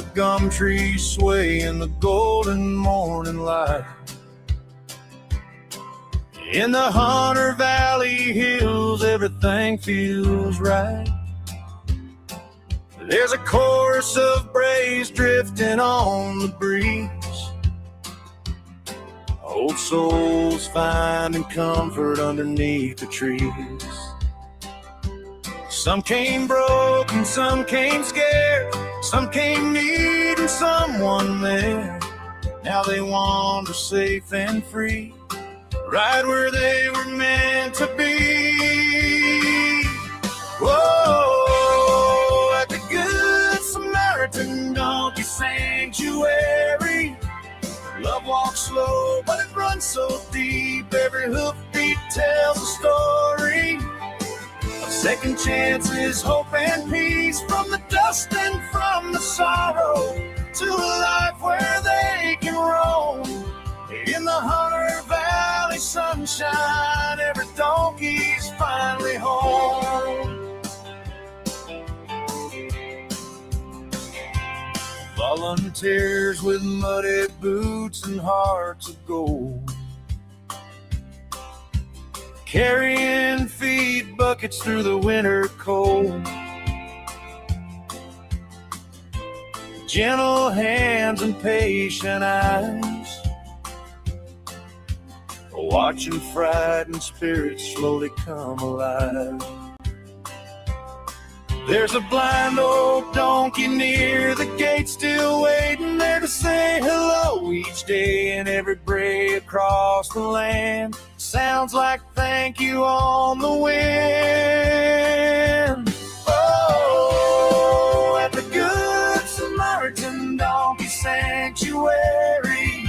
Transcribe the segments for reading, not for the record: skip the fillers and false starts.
the gum trees sway in the golden morning light. In the Hunter Valley hills, everything feels right. There's a chorus of braves drifting on the breeze. Old souls finding comfort underneath the trees. Some came broken, some came scared, some came needing someone there. Now they wander safe and free, right where they were meant to be. Whoa, at the Good Samaritan Donkey Sanctuary, love walks slow, but it runs so deep. Every hoofbeat tells a story of second chances, hope and peace, from the dust and from the sorrow, to a life where they can roam. In the Hunter Valley sunshine, every donkey's finally home. Volunteers with muddy boots and hearts of gold, carrying feed buckets through the winter cold. Gentle hands and patient eyes, watching frightened spirits slowly come alive. There's a blind old donkey near the gate, still waiting there to say hello each day. And every bray across the land sounds like thank you on the wind. Oh, at the Good Samaritan Donkey Sanctuary,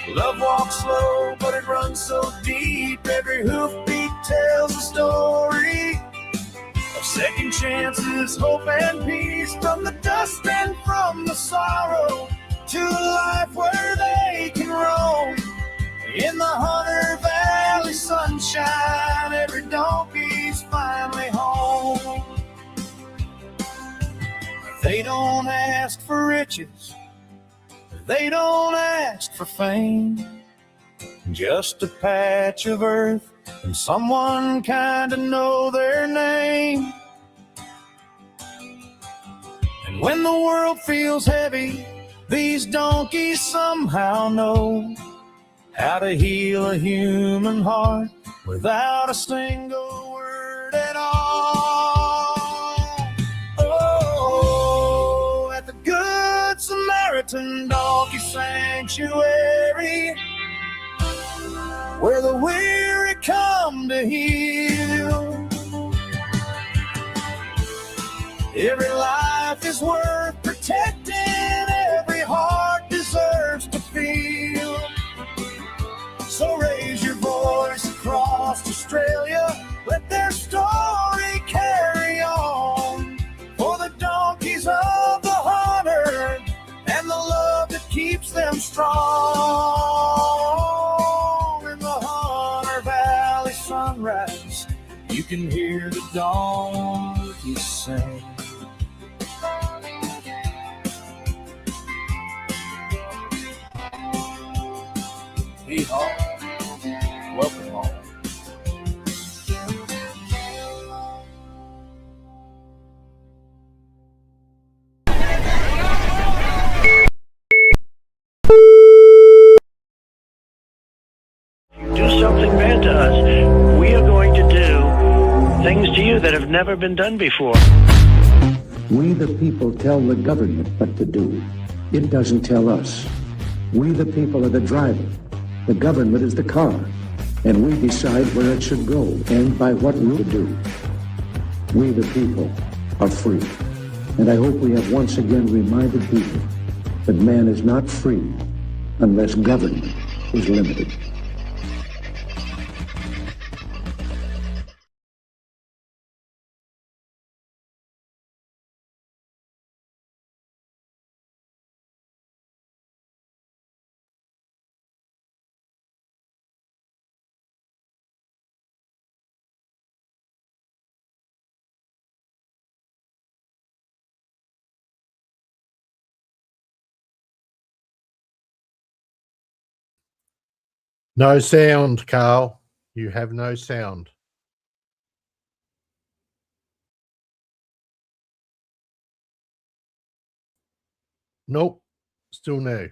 love walks slow, but it runs so deep. Every hoofbeat tells a story of second chances, hope and peace, from the dust and from the sorrow, to a life where they can roam. In the Hunter Valley sunshine, every donkey's finally home. They don't ask for riches, they don't ask for fame, just a patch of earth and someone kind of know their name. And when the world feels heavy, these donkeys somehow know how to heal a human heart without a single word at all. Oh, at the Good Samaritan Donkey Sanctuary, where the weary come to heal. Every life is worth protecting, every heart deserves to feel. So raise your voice across Australia, let their story carry on. For the donkeys of the Hunter and the love that keeps them strong. In the Hunter Valley sunrise, you can hear the donkeys sing. Yeehaw. Welcome home. Do something bad to us, we are going to do things to you that have never been done before. We the people tell the government what to do. It doesn't tell us. We the people are the driver. The government is the car, and we decide where it should go and by what route to do. We the people are free, and I hope we have once again reminded people that man is not free unless government is limited. No sound, Carl. You have no sound. Nope. Still no.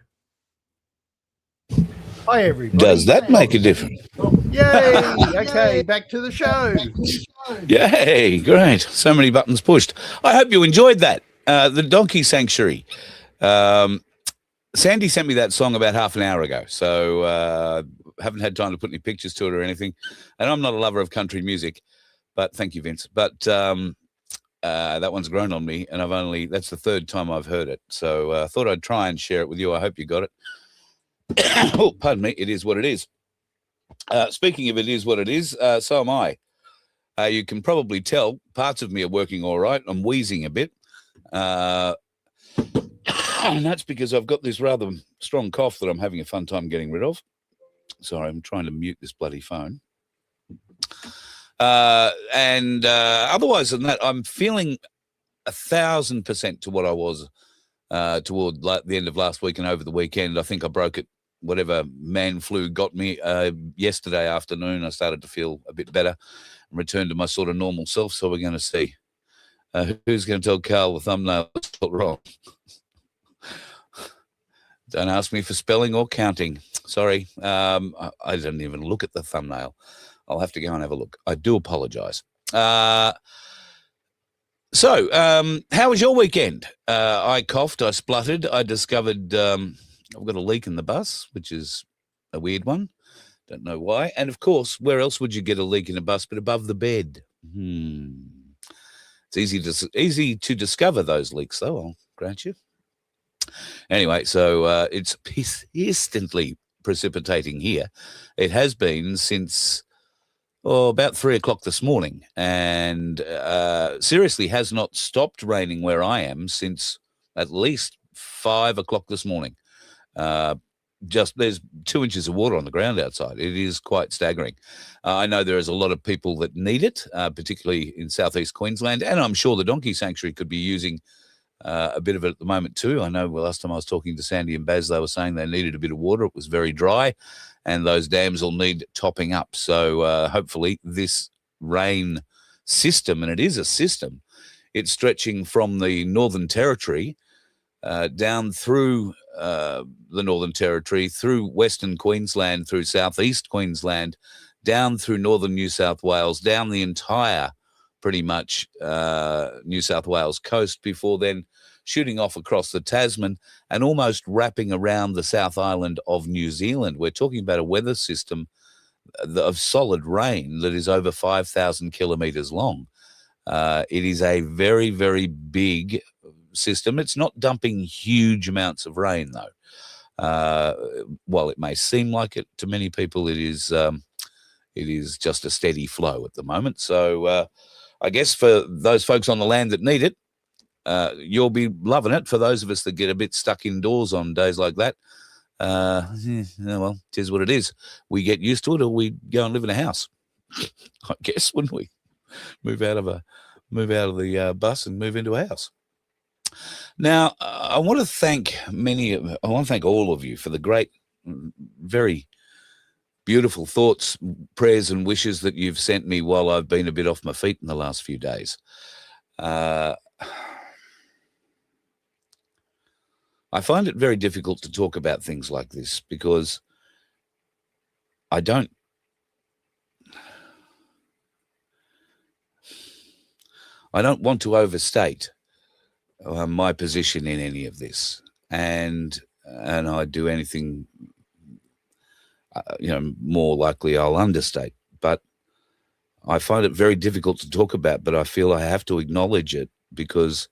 Hi, everybody. Does that make a difference? Yay! Okay, back to the show. Yay, great. So many buttons pushed. I hope you enjoyed that. The Donkey Sanctuary. Sandy sent me that song about half an hour ago, so haven't had time to put any pictures to it or anything. And I'm not a lover of country music, but thank you, Vince. But that one's grown on me, and that's the third time I've heard it. So I thought I'd try and share it with you. I hope you got it. Oh, pardon me. It is what it is. Speaking of it is what it is, so am I. You can probably tell parts of me are working all right. I'm wheezing a bit. And that's because I've got this rather strong cough that I'm having a fun time getting rid of. Sorry, I'm trying to mute this bloody phone. And otherwise than that, I'm feeling 1,000% to what I was toward the end of last week and over the weekend. I think I broke it. Whatever man flu got me yesterday afternoon, I started to feel a bit better and returned to my sort of normal self. So we're going to see who's going to tell Carl the thumbnail is wrong. Don't ask me for spelling or counting. Sorry. I didn't even look at the thumbnail. I'll have to go and have a look. I do apologize. So how was your weekend? I coughed, I spluttered, I discovered I've got a leak in the bus, which is a weird one. Don't know why. And, of course, where else would you get a leak in a bus but above the bed? It's easy to discover those leaks, though, I'll grant you. Anyway, so it's persistently precipitating here. It has been since about 3 o'clock this morning, and seriously has not stopped raining where I am since at least 5 o'clock this morning. There's 2 inches of water on the ground outside. It is quite staggering. I know there is a lot of people that need it, particularly in southeast Queensland, and I'm sure the Donkey Sanctuary could be using a bit of it at the moment too. I know last time I was talking to Sandy and Baz, they were saying they needed a bit of water. It was very dry, and those dams will need topping up. So hopefully this rain system, and it is a system, it's stretching from the Northern Territory down through the Northern Territory, through Western Queensland, through Southeast Queensland, down through Northern New South Wales, down the entire, pretty much, New South Wales coast, before then shooting off across the Tasman and almost wrapping around the South Island of New Zealand. We're talking about a weather system of solid rain that is over 5,000 kilometres long. It is a very, very big system. It's not dumping huge amounts of rain, though. While it may seem like it to many people, it is just a steady flow at the moment. So I guess for those folks on the land that need it, you'll be loving it. For those of us that get a bit stuck indoors on days like that, well, it is what it is. We get used to it, or we go and live in a house, I guess, wouldn't we? Move out of the bus and move into a house. Now, I want to thank all of you for the great, very beautiful thoughts, prayers and wishes that you've sent me while I've been a bit off my feet in the last few days. I find it very difficult to talk about things like this because I don't want to overstate my position in any of this, and I'd do anything, more likely I'll understate. But I find it very difficult to talk about, but I feel I have to acknowledge it because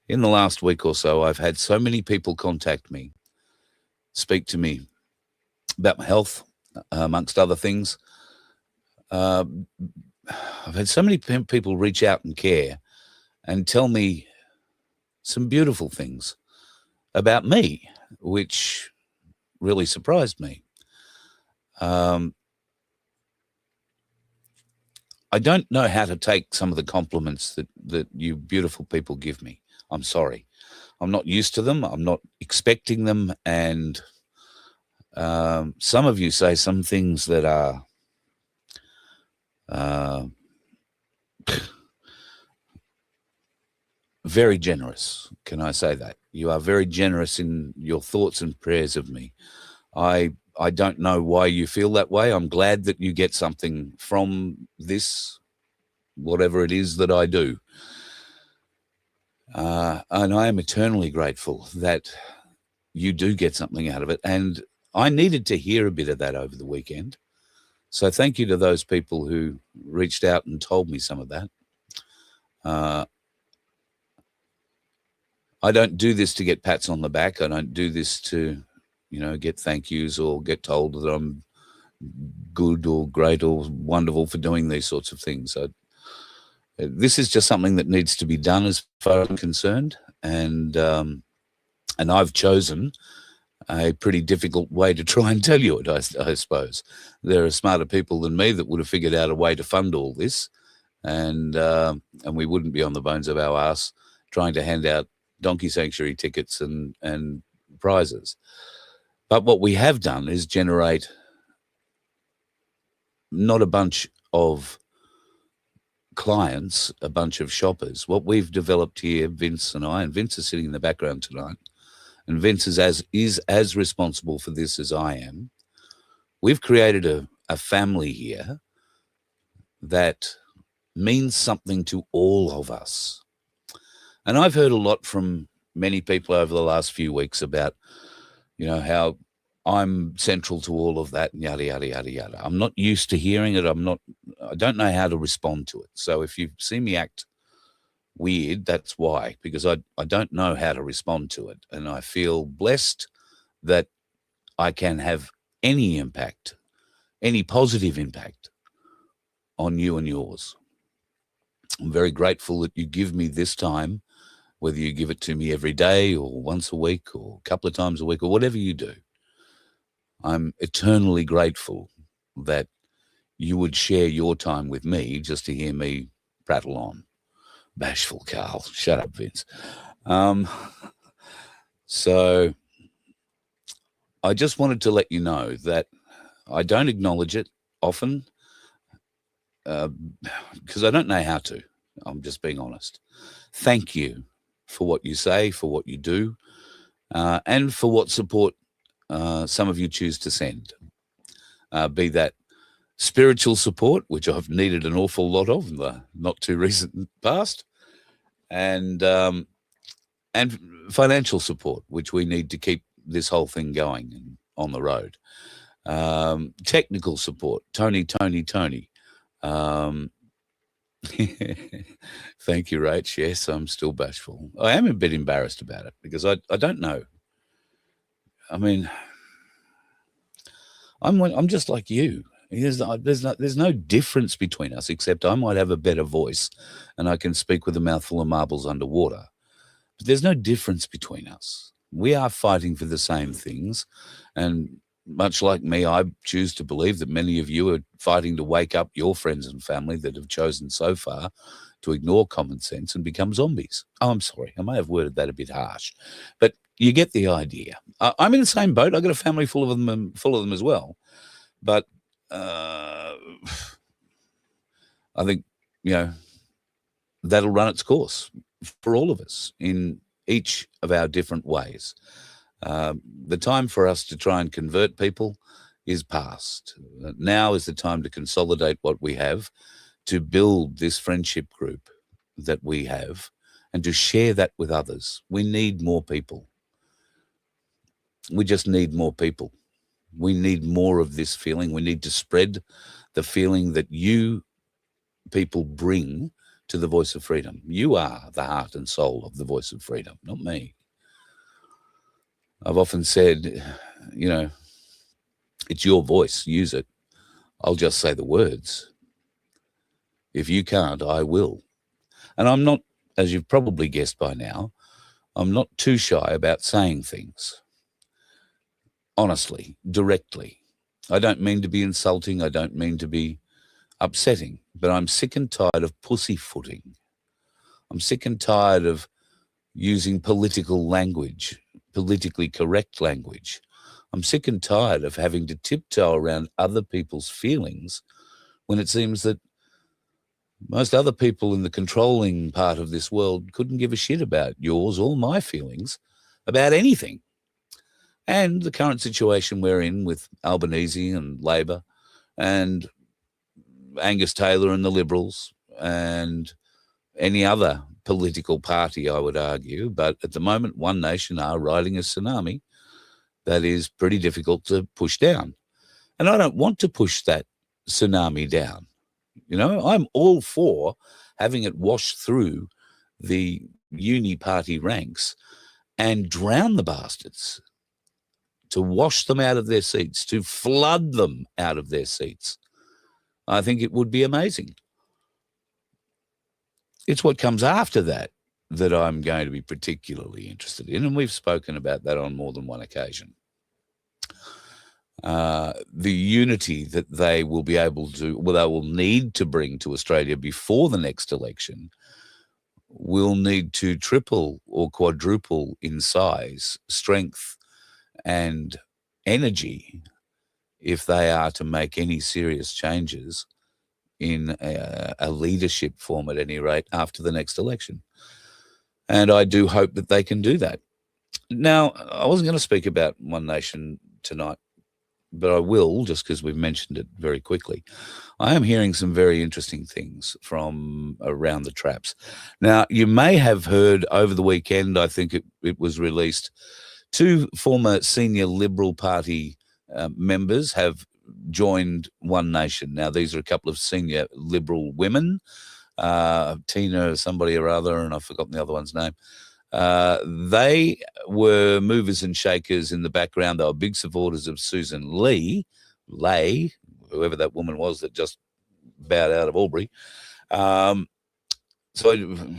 in the last week or so, I've had so many people contact me, speak to me about my health, amongst other things. I've had so many people reach out and care and tell me some beautiful things about me, which really surprised me. I don't know how to take some of the compliments that you beautiful people give me. I'm sorry. I'm not used to them. I'm not expecting them. And Some of you say some things that are very generous. Can I say that? You are very generous in your thoughts and prayers of me. I don't know why you feel that way. I'm glad that you get something from this, whatever it is that I do. And I am eternally grateful that you do get something out of it. And I needed to hear a bit of that over the weekend. So thank you to those people who reached out and told me some of that. I don't do this to get pats on the back. I don't do this to, get thank yous or get told that I'm good or great or wonderful for doing these sorts of things. This is just something that needs to be done as far as I'm concerned. And I've chosen a pretty difficult way to try and tell you it, I suppose. There are smarter people than me that would have figured out a way to fund all this, and we wouldn't be on the bones of our ass trying to hand out donkey sanctuary tickets and prizes. But what we have done is generate not a bunch of clients, a bunch of shoppers. What we've developed here, Vince and I, and Vince is sitting in the background tonight, and Vince is as responsible for this as I am. We've created a family here that means something to all of us. And I've heard a lot from many people over the last few weeks about, how I'm central to all of that and yada, yada, yada, yada. I'm not used to hearing it. I don't know how to respond to it. So if you see me act weird, that's why, because I don't know how to respond to it. And I feel blessed that I can have any impact, any positive impact on you and yours. I'm very grateful that you give me this time, whether you give it to me every day or once a week or a couple of times a week or whatever you do. I'm eternally grateful that you would share your time with me just to hear me prattle on. Bashful Carl. Shut up, Vince. So I just wanted to let you know that I don't acknowledge it often because I don't know how to. I'm just being honest. Thank you for what you say, for what you do, and for what support some of you choose to send. Be that spiritual support, which I've needed an awful lot of in the not too recent past, and financial support, which we need to keep this whole thing going and on the road. Technical support, Tony. Thank you, Rach. Yes, I'm still bashful. I am a bit embarrassed about it because I don't know. I mean, I'm just like you. There's no difference between us except I might have a better voice and I can speak with a mouthful of marbles underwater. But there's no difference between us. We are fighting for the same things. And much like me, I choose to believe that many of you are fighting to wake up your friends and family that have chosen so far to ignore common sense and become zombies. Oh, I'm sorry. I may have worded that a bit harsh, but you get the idea. I'm in the same boat. I've got a family full of them as well. But I think, that'll run its course for all of us in each of our different ways. The time for us to try and convert people is past. Now is the time to consolidate what we have, to build this friendship group that we have, and to share that with others. We need more people. We just need more people. We need more of this feeling. We need to spread the feeling that you people bring to the Voice of Freedom. You are the heart and soul of the Voice of Freedom, not me. I've often said, it's your voice, use it. I'll just say the words. If you can't, I will. And I'm not, as you've probably guessed by now, I'm not too shy about saying things. Honestly, directly. I don't mean to be insulting. I don't mean to be upsetting, but I'm sick and tired of pussyfooting. I'm sick and tired of using political language, politically correct language. I'm sick and tired of having to tiptoe around other people's feelings when it seems that most other people in the controlling part of this world couldn't give a shit about yours or my feelings about anything. And the current situation we're in with Albanese and Labor and Angus Taylor and the Liberals and any other political party, I would argue. But at the moment, One Nation are riding a tsunami that is pretty difficult to push down. And I don't want to push that tsunami down. You know, I'm all for having it wash through the uni party ranks and drown the bastards, to wash them out of their seats, to flood them out of their seats. I think it would be amazing. It's what comes after that that I'm going to be particularly interested in, and we've spoken about that on more than one occasion. The unity that they will be able to, well, they will need to bring to Australia before the next election will need to triple or quadruple in size, strength, and energy if they are to make any serious changes in a leadership form at any rate after the next election. And I do hope that they can do that. Now, I wasn't going to speak about One Nation tonight, but I will, just because we've mentioned it very quickly. I am hearing some very interesting things from around the traps. Now, you may have heard over the weekend, I think it was released, 2 former senior Liberal Party members have joined One Nation. Now, these are a couple of senior Liberal women, Tina somebody or other, and I've forgotten the other one's name. They were movers and shakers in the background. They were big supporters of Susan Lay, whoever that woman was that just bowed out of Albury. So I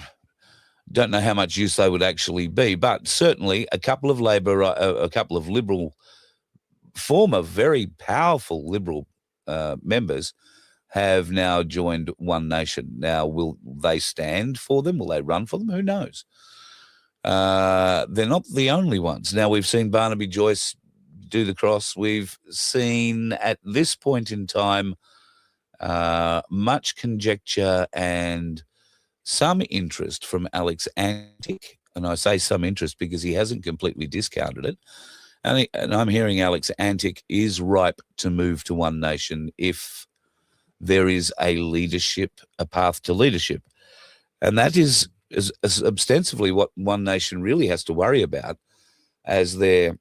don't know how much use they would actually be, but certainly a couple of Liberal, former very powerful Liberal members have now joined One Nation. Now, will they stand for them? Will they run for them? Who knows? They're not the only ones. Now, we've seen Barnaby Joyce do the cross. We've seen at this point in time much conjecture and some interest from Alex Antic. And I say some interest because he hasn't completely discounted it. And I'm hearing Alex Antic is ripe to move to One Nation if there is a path to leadership. And that is ostensibly what One Nation really has to worry about as their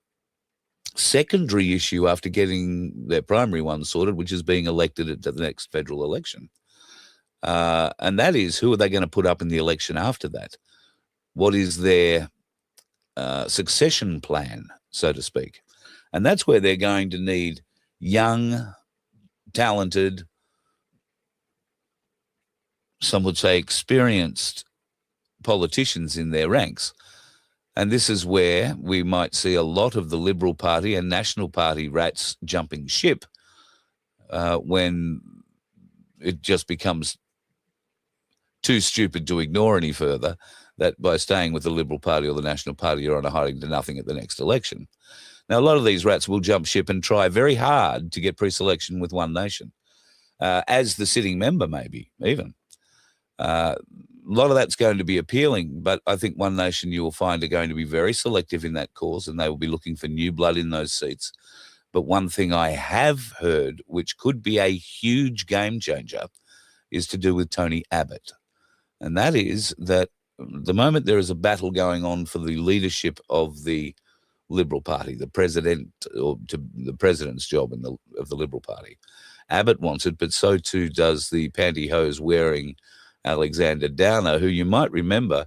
secondary issue after getting their primary one sorted, which is being elected at the next federal election. And that is, who are they going to put up in the election after that? What is their succession plan, so to speak? And that's where they're going to need young, talented, some would say experienced politicians in their ranks. And this is where we might see a lot of the Liberal Party and National Party rats jumping ship when it just becomes too stupid to ignore any further, that by staying with the Liberal Party or the National Party, you're on a hiding to nothing at the next election. Now, a lot of these rats will jump ship and try very hard to get pre-selection with One Nation, as the sitting member maybe even. A lot of that's going to be appealing, but I think One Nation, you will find, are going to be very selective in that cause, and they will be looking for new blood in those seats. But one thing I have heard, which could be a huge game changer, is to do with Tony Abbott. And that is that at the moment there is a battle going on for the leadership of the Liberal Party, the president's job of the Liberal Party. Abbott wants it, but so too does the pantyhose-wearing Alexander Downer, who you might remember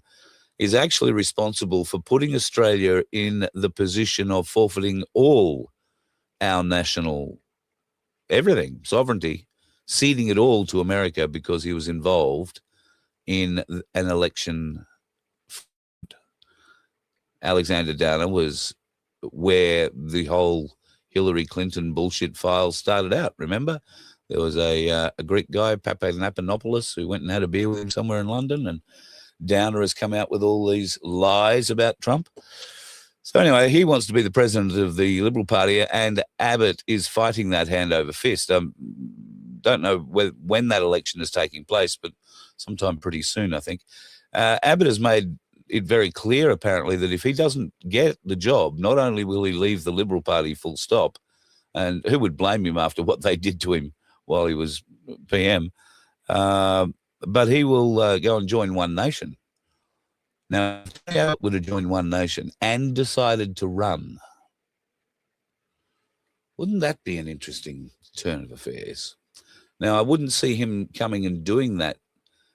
is actually responsible for putting Australia in the position of forfeiting all our national everything, sovereignty, ceding it all to America because he was involved in an election. Alexander Downer was where the whole Hillary Clinton bullshit files started out, remember? There was a Greek guy, Papanopoulos, who went and had a beer with him somewhere in London, and Downer has come out with all these lies about Trump. So anyway, he wants to be the president of the Liberal Party, and Abbott is fighting that hand over fist. Don't know when that election is taking place, but sometime pretty soon, I think. Abbott has made it very clear, apparently, that if he doesn't get the job, not only will he leave the Liberal Party full stop, and who would blame him after what they did to him while he was PM, but he will go and join One Nation. Now, if Abbott would have joined One Nation and decided to run, wouldn't that be an interesting turn of affairs? Now, I wouldn't see him coming and doing that,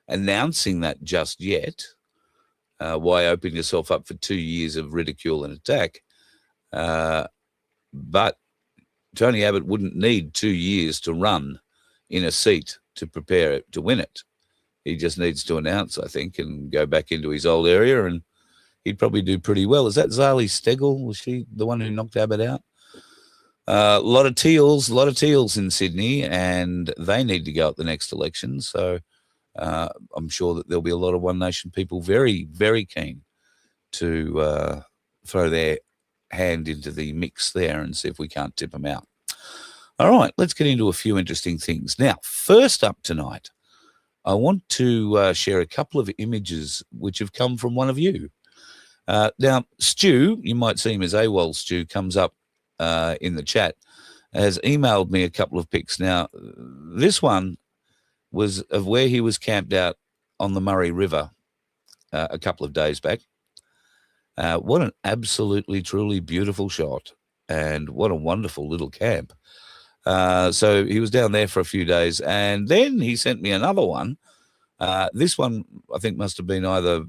announcing that just yet. Why open yourself up for 2 years of ridicule and attack? But Tony Abbott wouldn't need 2 years to run in a seat to prepare to win it. He just needs to announce, I think, and go back into his old area, and he'd probably do pretty well. Is that Zali Steggall? Was she the one who knocked Abbott out? A lot of teals in Sydney, and they need to go at the next election. So I'm sure that there'll be a lot of One Nation people very, very keen to throw their hand into the mix there and see if we can't tip them out. All right, let's get into a few interesting things. Now, first up tonight, I want to share a couple of images which have come from one of you. Now, Stu, you might see him as AWOL Stu, comes up in the chat, has emailed me a couple of pics. Now, this one was of where he was camped out on the Murray River a couple of days back. What an absolutely, truly beautiful shot, and what a wonderful little camp. So he was down there for a few days, and then he sent me another one. This one, I think, must have been either,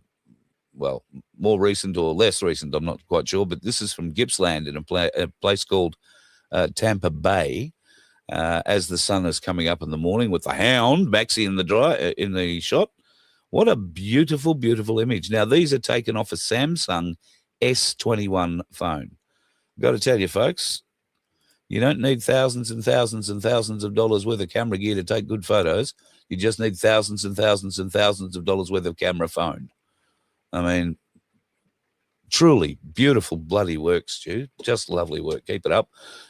well, more recent or less recent. I'm not quite sure, but this is from Gippsland in a place called Tampa Bay. As the sun is coming up in the morning with the hound, Maxie in the shot. What a beautiful, beautiful image. Now, these are taken off a Samsung S21 phone. Got to tell you, folks, you don't need thousands and thousands and thousands of dollars worth of camera gear to take good photos. You just need thousands and thousands and thousands of dollars worth of camera phone. I mean, truly beautiful bloody work, Stu. Just lovely work. Keep it up.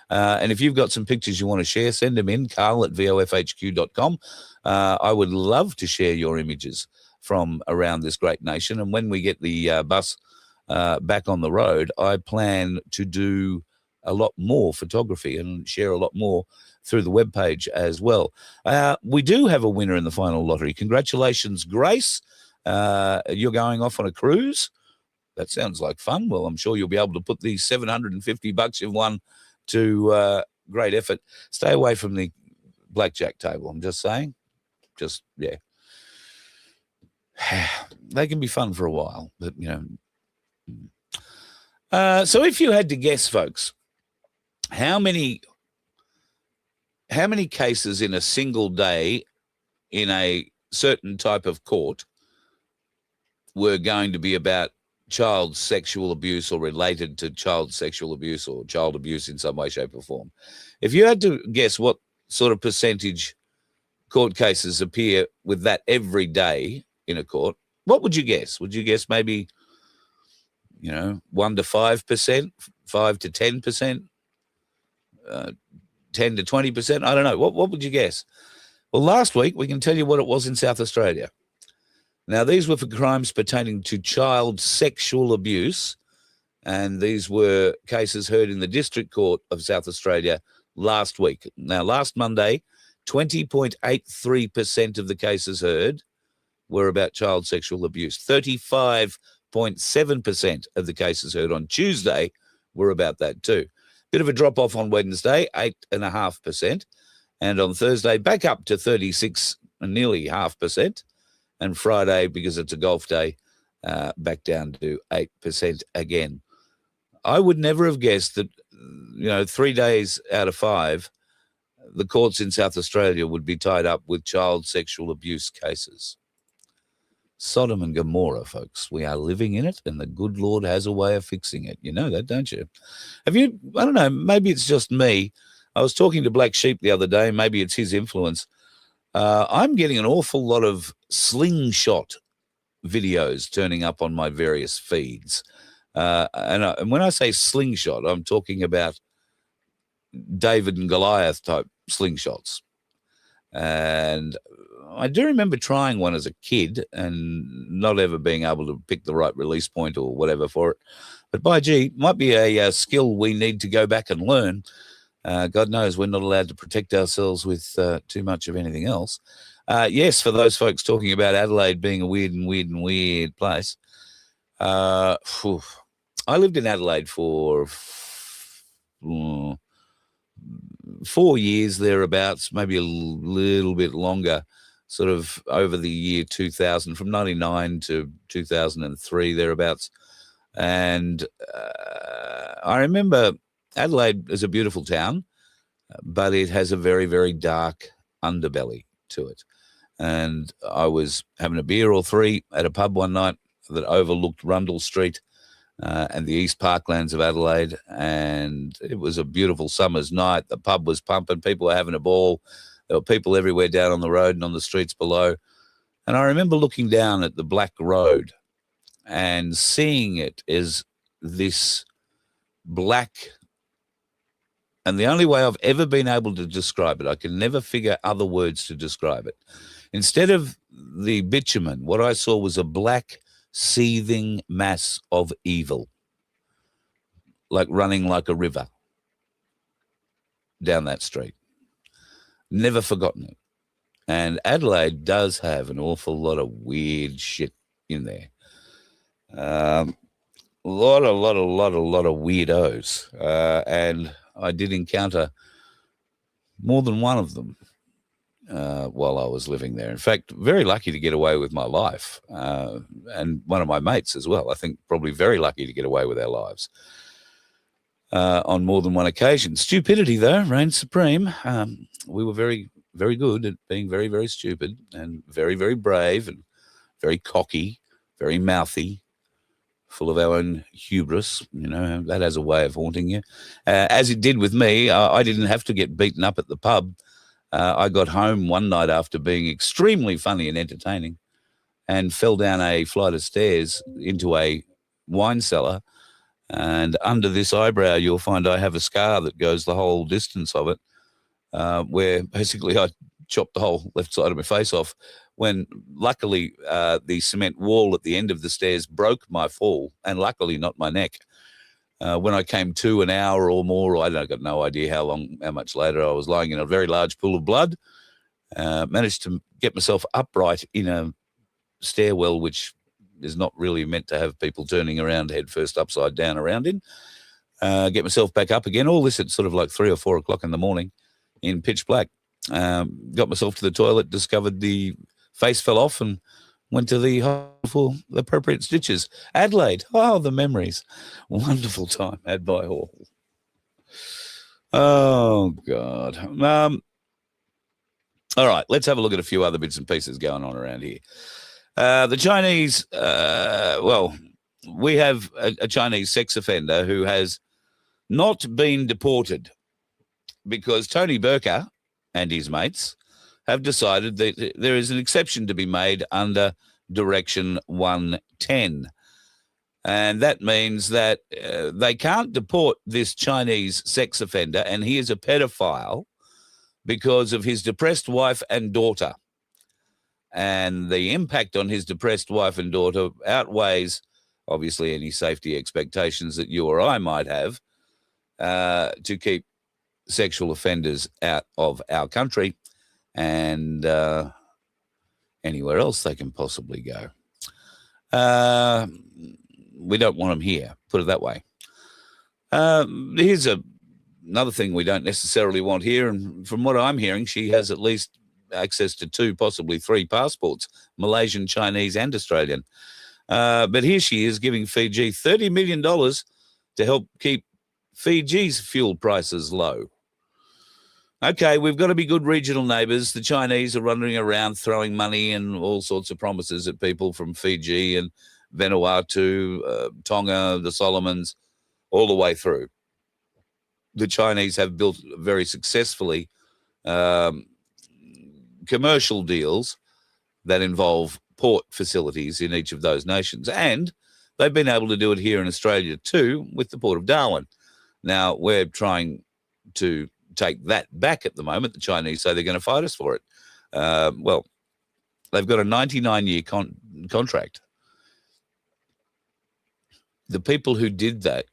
And if you've got some pictures you want to share, send them in, carl@vofhq.com. I would love to share your images from around this great nation. And when we get the bus back on the road, I plan to do a lot more photography and share a lot more through the webpage as well. We do have a winner in the final lottery. Congratulations, Grace. You're going off on a cruise. That sounds like fun. Well, I'm sure you'll be able to put these $750 you've won to great effort. Stay away from the blackjack table, I'm just saying. Just, yeah. They can be fun for a while, but, you know. So if you had to guess, folks, how many cases in a single day in a certain type of court were going to be about child sexual abuse or related to child sexual abuse or child abuse in some way, shape or form? If you had to guess what sort of percentage court cases appear with that every day in a court, what would you guess? Would you guess maybe, 1 to 5%, 5 to 10%, 10 to 20%? I don't know. What would you guess? Well, last week, we can tell you what it was in South Australia. Now, these were for crimes pertaining to child sexual abuse, and these were cases heard in the District Court of South Australia last week. Now, last Monday, 20.83% of the cases heard were about child sexual abuse. 35.7% of the cases heard on Tuesday were about that too. Bit of a drop-off on Wednesday, 8.5%, and on Thursday, back up to 36, nearly 0.5%, and Friday, because it's a golf day, back down to 8% again. I would never have guessed that, 3 days out of 5, the courts in South Australia would be tied up with child sexual abuse cases. Sodom and Gomorrah, folks. We are living in it, and the good Lord has a way of fixing it. You know that, don't you? Have you, I don't know, maybe it's just me. I was talking to Black Sheep the other day. Maybe it's his influence. I'm getting an awful lot of slingshot videos turning up on my various feeds. And when I say slingshot, I'm talking about David and Goliath type slingshots. And I do remember trying one as a kid and not ever being able to pick the right release point or whatever for it. But by gee, might be a skill we need to go back and learn. God knows we're not allowed to protect ourselves with too much of anything else. Yes, for those folks talking about Adelaide being a weird place. I lived in Adelaide for 4 years thereabouts, maybe a little bit longer, sort of over the year 2000, from 99 to 2003 thereabouts. And I remember Adelaide is a beautiful town, but it has a very, very dark underbelly to it. And I was having a beer or three at a pub one night that overlooked Rundle Street and the East Parklands of Adelaide, and it was a beautiful summer's night. The pub was pumping, people were having a ball. There were people everywhere down on the road and on the streets below. And I remember looking down at the Black Road and seeing it as this black, and the only way I've ever been able to describe it, I can never figure other words to describe it. Instead of the bitumen, what I saw was a black, seething mass of evil, like running like a river down that street. Never forgotten it. And Adelaide does have an awful lot of weird shit in there. A lot of weirdos. And I did encounter more than one of them while I was living there. In fact, very lucky to get away with my life, and one of my mates as well. I think probably very lucky to get away with our lives on more than one occasion. Stupidity, though, reigned supreme. We were very, very good at being very, very stupid and very, very brave and very cocky, very mouthy, full of our own hubris. You know, that has a way of haunting you. As it did with me, I didn't have to get beaten up at the pub. I got home one night after being extremely funny and entertaining and fell down a flight of stairs into a wine cellar. And under this eyebrow, you'll find I have a scar that goes the whole distance of it, where basically I chopped the whole left side of my face off when luckily the cement wall at the end of the stairs broke my fall, and luckily not my neck. When I came to an hour or more, I got no idea how much later, I was lying in a very large pool of blood. Managed to get myself upright in a stairwell, which is not really meant to have people turning around head first upside down around in. Get myself back up again. All this at sort of like 3 or 4 o'clock in the morning in pitch black. Got myself to the toilet, discovered the face fell off, and went to the hospital for the appropriate stitches. Adelaide, oh, the memories. Wonderful time, Adby Hall. Oh, God. All right, let's have a look at a few other bits and pieces going on around here. The Chinese, we have a Chinese sex offender who has not been deported because Tony Burka and his mates have decided that there is an exception to be made under Direction 110. And that means that they can't deport this Chinese sex offender, and he is a pedophile, because of his depressed wife and daughter. And the impact on his depressed wife and daughter outweighs, obviously, any safety expectations that you or I might have to keep sexual offenders out of our country and anywhere else they can possibly go. We don't want them here, put it that way. Here's another thing we don't necessarily want here, and from what I'm hearing, she has at least access to 2, possibly 3 passports, Malaysian, Chinese, and Australian. But here she is giving Fiji $30 million to help keep Fiji's fuel prices low. Okay, we've got to be good regional neighbours. The Chinese are running around throwing money and all sorts of promises at people from Fiji and Vanuatu, Tonga, the Solomons, all the way through. The Chinese have built very successfully commercial deals that involve port facilities in each of those nations. And They've been able to do it here in Australia too with the Port of Darwin. Now, we're trying to take that back at the moment. The Chinese say they're going to fight us for it. Well, they've got a 99-year contract. The people who did that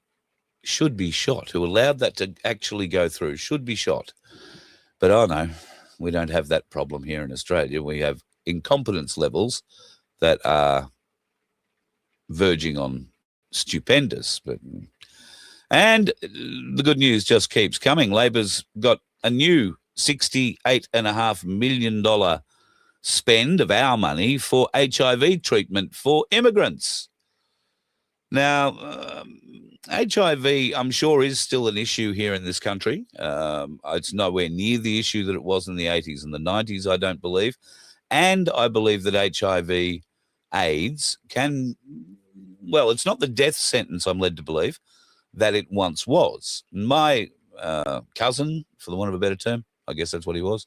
should be shot, who allowed that to actually go through, should be shot. But oh no, we don't have that problem here in Australia. We have incompetence levels that are verging on stupendous. And the good news just keeps coming. Labor's got a new $68.5 million spend of our money for HIV treatment for immigrants. Now, HIV, I'm sure, is still an issue here in this country. It's nowhere near the issue that it was in the 80s and the 90s, I don't believe. And I believe that HIV AIDS can, well, it's not the death sentence I'm led to believe that it once was. My cousin, for the want of a better term, I guess that's what he was,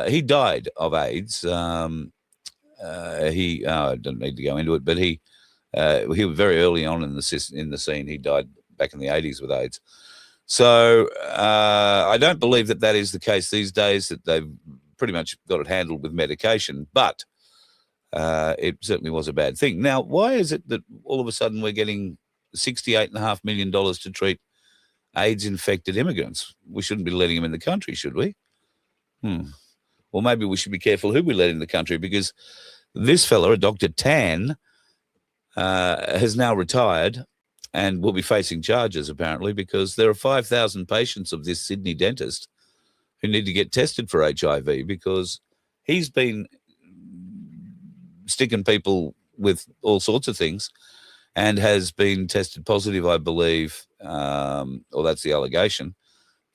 he died of AIDS. I don't need to go into it, but he was very early on in the scene. He died back in the 80s with AIDS. So I don't believe that that is the case these days, that they've pretty much got it handled with medication, but it certainly was a bad thing. Now, why is it that all of a sudden we're getting $68.5 million to treat AIDS-infected immigrants? We shouldn't be letting them in the country, should we? Well, maybe we should be careful who we let in the country, because this fella, Dr. Tan, has now retired and will be facing charges, apparently, because there are 5,000 patients of this Sydney dentist who need to get tested for HIV, because he's been sticking people with all sorts of things and has been tested positive, I believe, or that's the allegation,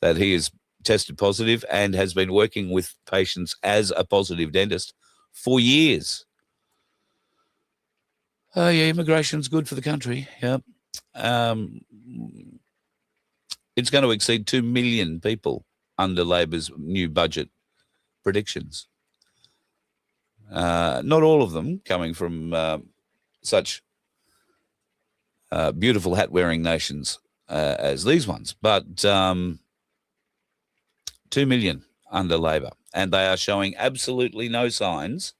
that he is tested positive and has been working with patients as a positive dentist for years. Oh, yeah, immigration's good for the country. Yep. It's going to exceed 2 million people under Labor's new budget predictions. Not all of them coming from such beautiful hat-wearing nations as these ones, but 2 million under Labor. And they are showing absolutely no signs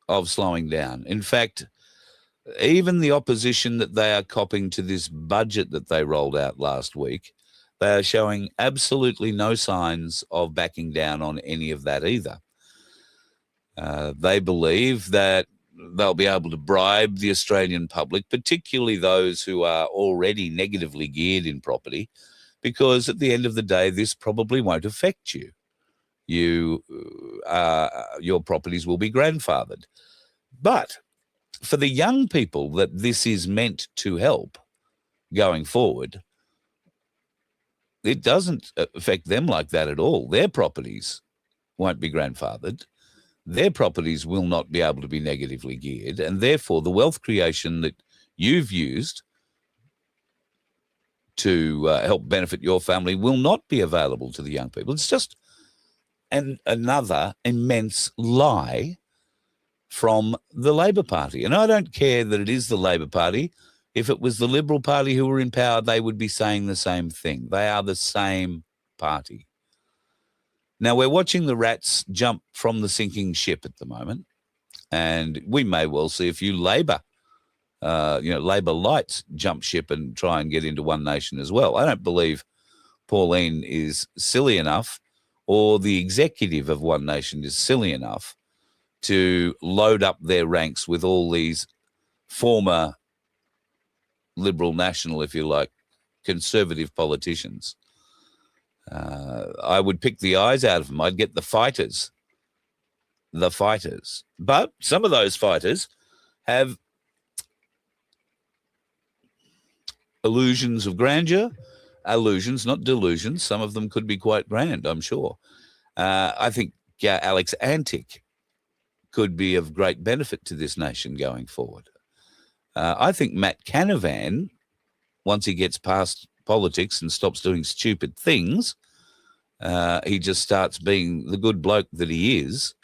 of slowing down. In fact, even the opposition that they are copping to this budget that they rolled out last week, they are showing absolutely no signs of backing down on any of that either. They believe that they'll be able to bribe the Australian public, particularly those who are already negatively geared in property, because at the end of the day, this probably won't affect you. Your properties will be grandfathered. But for the young people that this is meant to help going forward, it doesn't affect them like that at all. Their properties won't be grandfathered. Their properties will not be able to be negatively geared, and therefore the wealth creation that you've used to help benefit your family will not be available to the young people. It's just another immense lie from the Labor Party. And I don't care that it is the Labor Party. If it was the Liberal Party who were in power, they would be saying the same thing. They are the same party. Now, we're watching the rats jump from the sinking ship at the moment, and we may well see a few Labor lights jump ship and try and get into One Nation as well. I don't believe Pauline is silly enough, or the executive of One Nation is silly enough to load up their ranks with all these former Liberal, National, if you like, conservative politicians. I would pick the eyes out of them. I'd get the fighters. But some of those fighters have illusions of grandeur, illusions, not delusions. Some of them could be quite grand, I'm sure. I think Alex Antic could be of great benefit to this nation going forward. I think Matt Canavan, once he gets past politics and stops doing stupid things, he just starts being the good bloke that he is.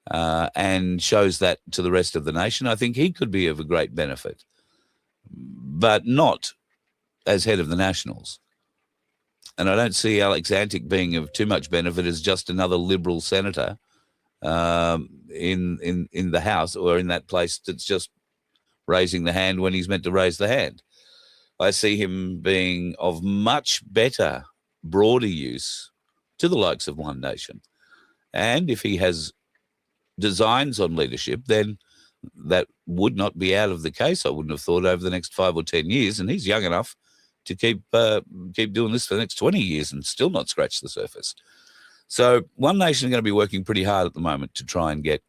and shows that to the rest of the nation, I think he could be of a great benefit, but not as head of the Nationals. And I don't see Alex Antic being of too much benefit as just another Liberal senator in the House, or in that place that's just raising the hand when he's meant to raise the hand. I see him being of much better, broader use to the likes of One Nation. And if he has designs on leadership, then that would not be out of the case, I wouldn't have thought, over the next 5 or 10 years. And he's young enough to keep doing this for the next 20 years and still not scratch the surface. So One Nation are going to be working pretty hard at the moment to try and get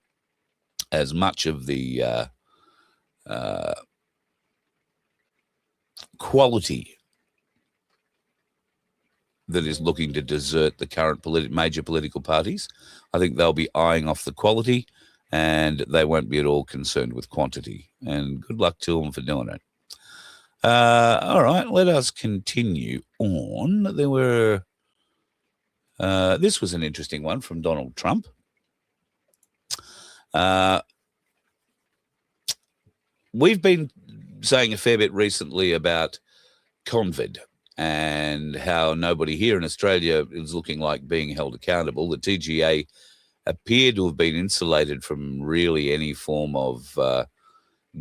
as much of the quality that is looking to desert the current major political parties. I think they'll be eyeing off the quality, and they won't be at all concerned with quantity. And good luck to them for doing it. All right, let us continue on. There were... this was an interesting one from Donald Trump. We've been saying a fair bit recently about COVID and how nobody here in Australia is looking like being held accountable. The TGA appeared to have been insulated from really any form of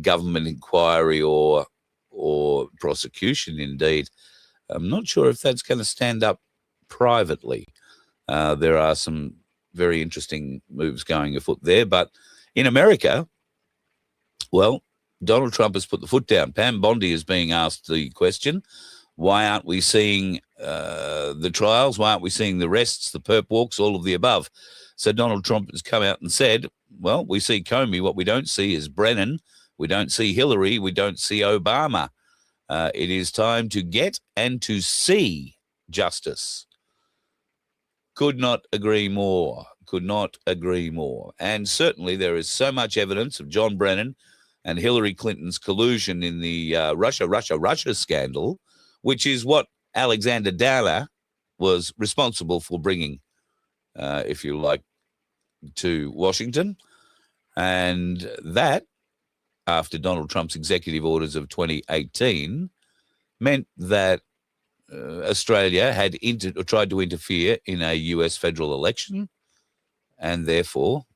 government inquiry or prosecution, indeed. I'm not sure if that's going to stand up privately. There are some very interesting moves going afoot there. But in America, well, Donald Trump has put the foot down. Pam Bondi is being asked the question, why aren't we seeing the trials? Why aren't we seeing the arrests, the perp walks, all of the above? So Donald Trump has come out and said, well, we see Comey. What we don't see is Brennan. We don't see Hillary. We don't see Obama. It is time to get and to see justice. Could not agree more. Could not agree more. And certainly there is so much evidence of John Brennan and Hillary Clinton's collusion in the Russia scandal, which is what Alexander Downer was responsible for bringing, if you like, to Washington. And that, after Donald Trump's executive orders of 2018, meant that Australia had tried to interfere in a US federal election and therefore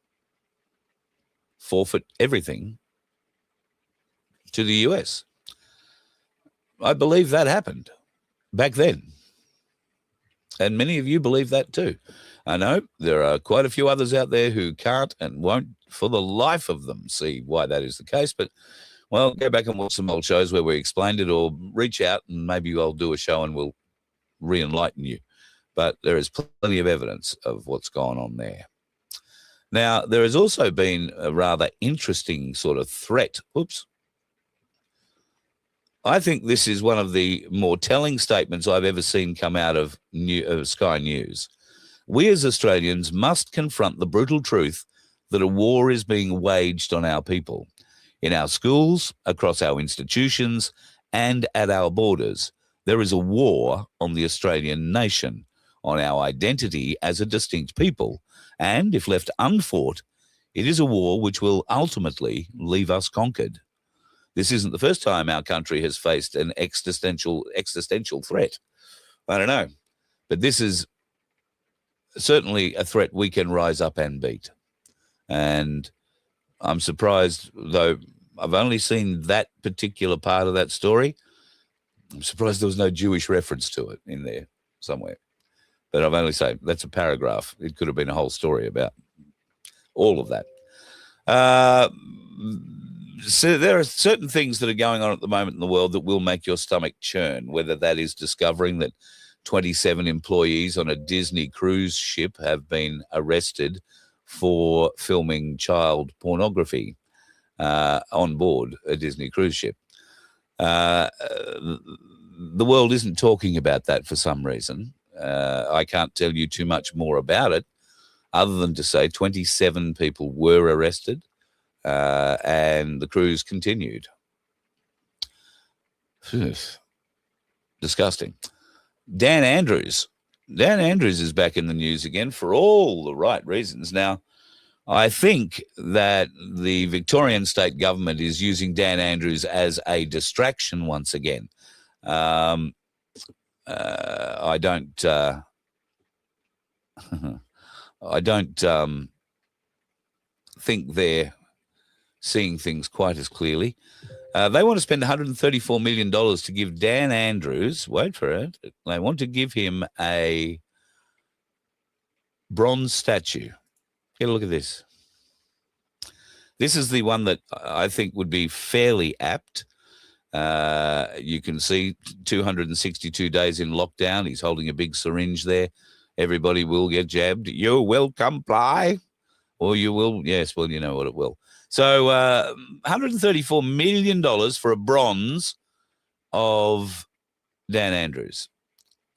forfeit everything to the US. I believe that happened back then. And many of you believe that too. I know there are quite a few others out there who can't and won't for the life of them see why that is the case. But, well, go back and watch some old shows where we explained it, or reach out and maybe I'll do a show and we'll re-enlighten you. But there is plenty of evidence of what's gone on there. Now, there has also been a rather interesting sort of threat. Oops. I think this is one of the more telling statements I've ever seen come out of Sky News. We as Australians must confront the brutal truth that a war is being waged on our people, in our schools, across our institutions, and at our borders. There is a war on the Australian nation, on our identity as a distinct people, and if left unfought, it is a war which will ultimately leave us conquered. This isn't the first time our country has faced an existential threat. I don't know. But this is certainly a threat we can rise up and beat. And I'm surprised, though I've only seen that particular part of that story, I'm surprised there was no Jewish reference to it in there somewhere. But I've only said that's a paragraph. It could have been a whole story about all of that. So there are certain things that are going on at the moment in the world that will make your stomach churn, whether that is discovering that 27 employees on a Disney cruise ship have been arrested for filming child pornography on board a Disney cruise ship. The world isn't talking about that for some reason. I can't tell you too much more about it other than to say 27 people were arrested. And the cruise continued. Disgusting. Dan Andews. Dan Andews is back in the news again for all the right reasons. Now, I think that the Victorian state government is using Dan Andrews as a distraction once again. I don't. I don't think they're seeing things quite as clearly. They want to spend $134 million to give Dan Andrews, wait for it, they want to give him a bronze statue. Get a look at this. This is the one that I think would be fairly apt. You can see 262 days in lockdown. He's holding a big syringe there. Everybody will get jabbed. You will comply, or you will, yes, well, you know what it will. So $134 million for a bronze of Dan Andrews.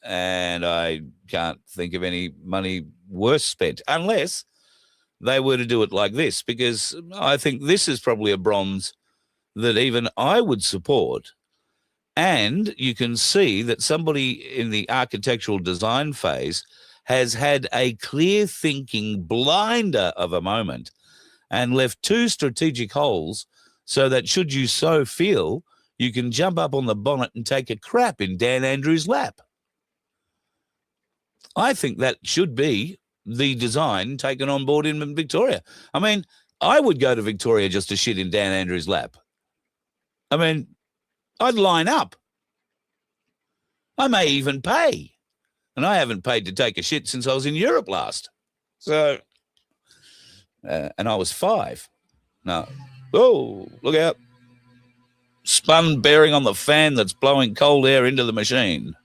And I can't think of any money worse spent, unless they were to do it like this, because I think this is probably a bronze that even I would support. And you can see that somebody in the architectural design phase has had a clear thinking blinder of a moment and left two strategic holes so that should you so feel, you can jump up on the bonnet and take a crap in Dan Andrews' lap. I think that should be the design taken on board in Victoria. I mean, I would go to Victoria just to shit in Dan Andrews' lap. I mean, I'd line up. I may even pay. And I haven't paid to take a shit since I was in Europe last. So, and I was 5. No. Oh, look out. Spun bearing on the fan that's blowing cold air into the machine.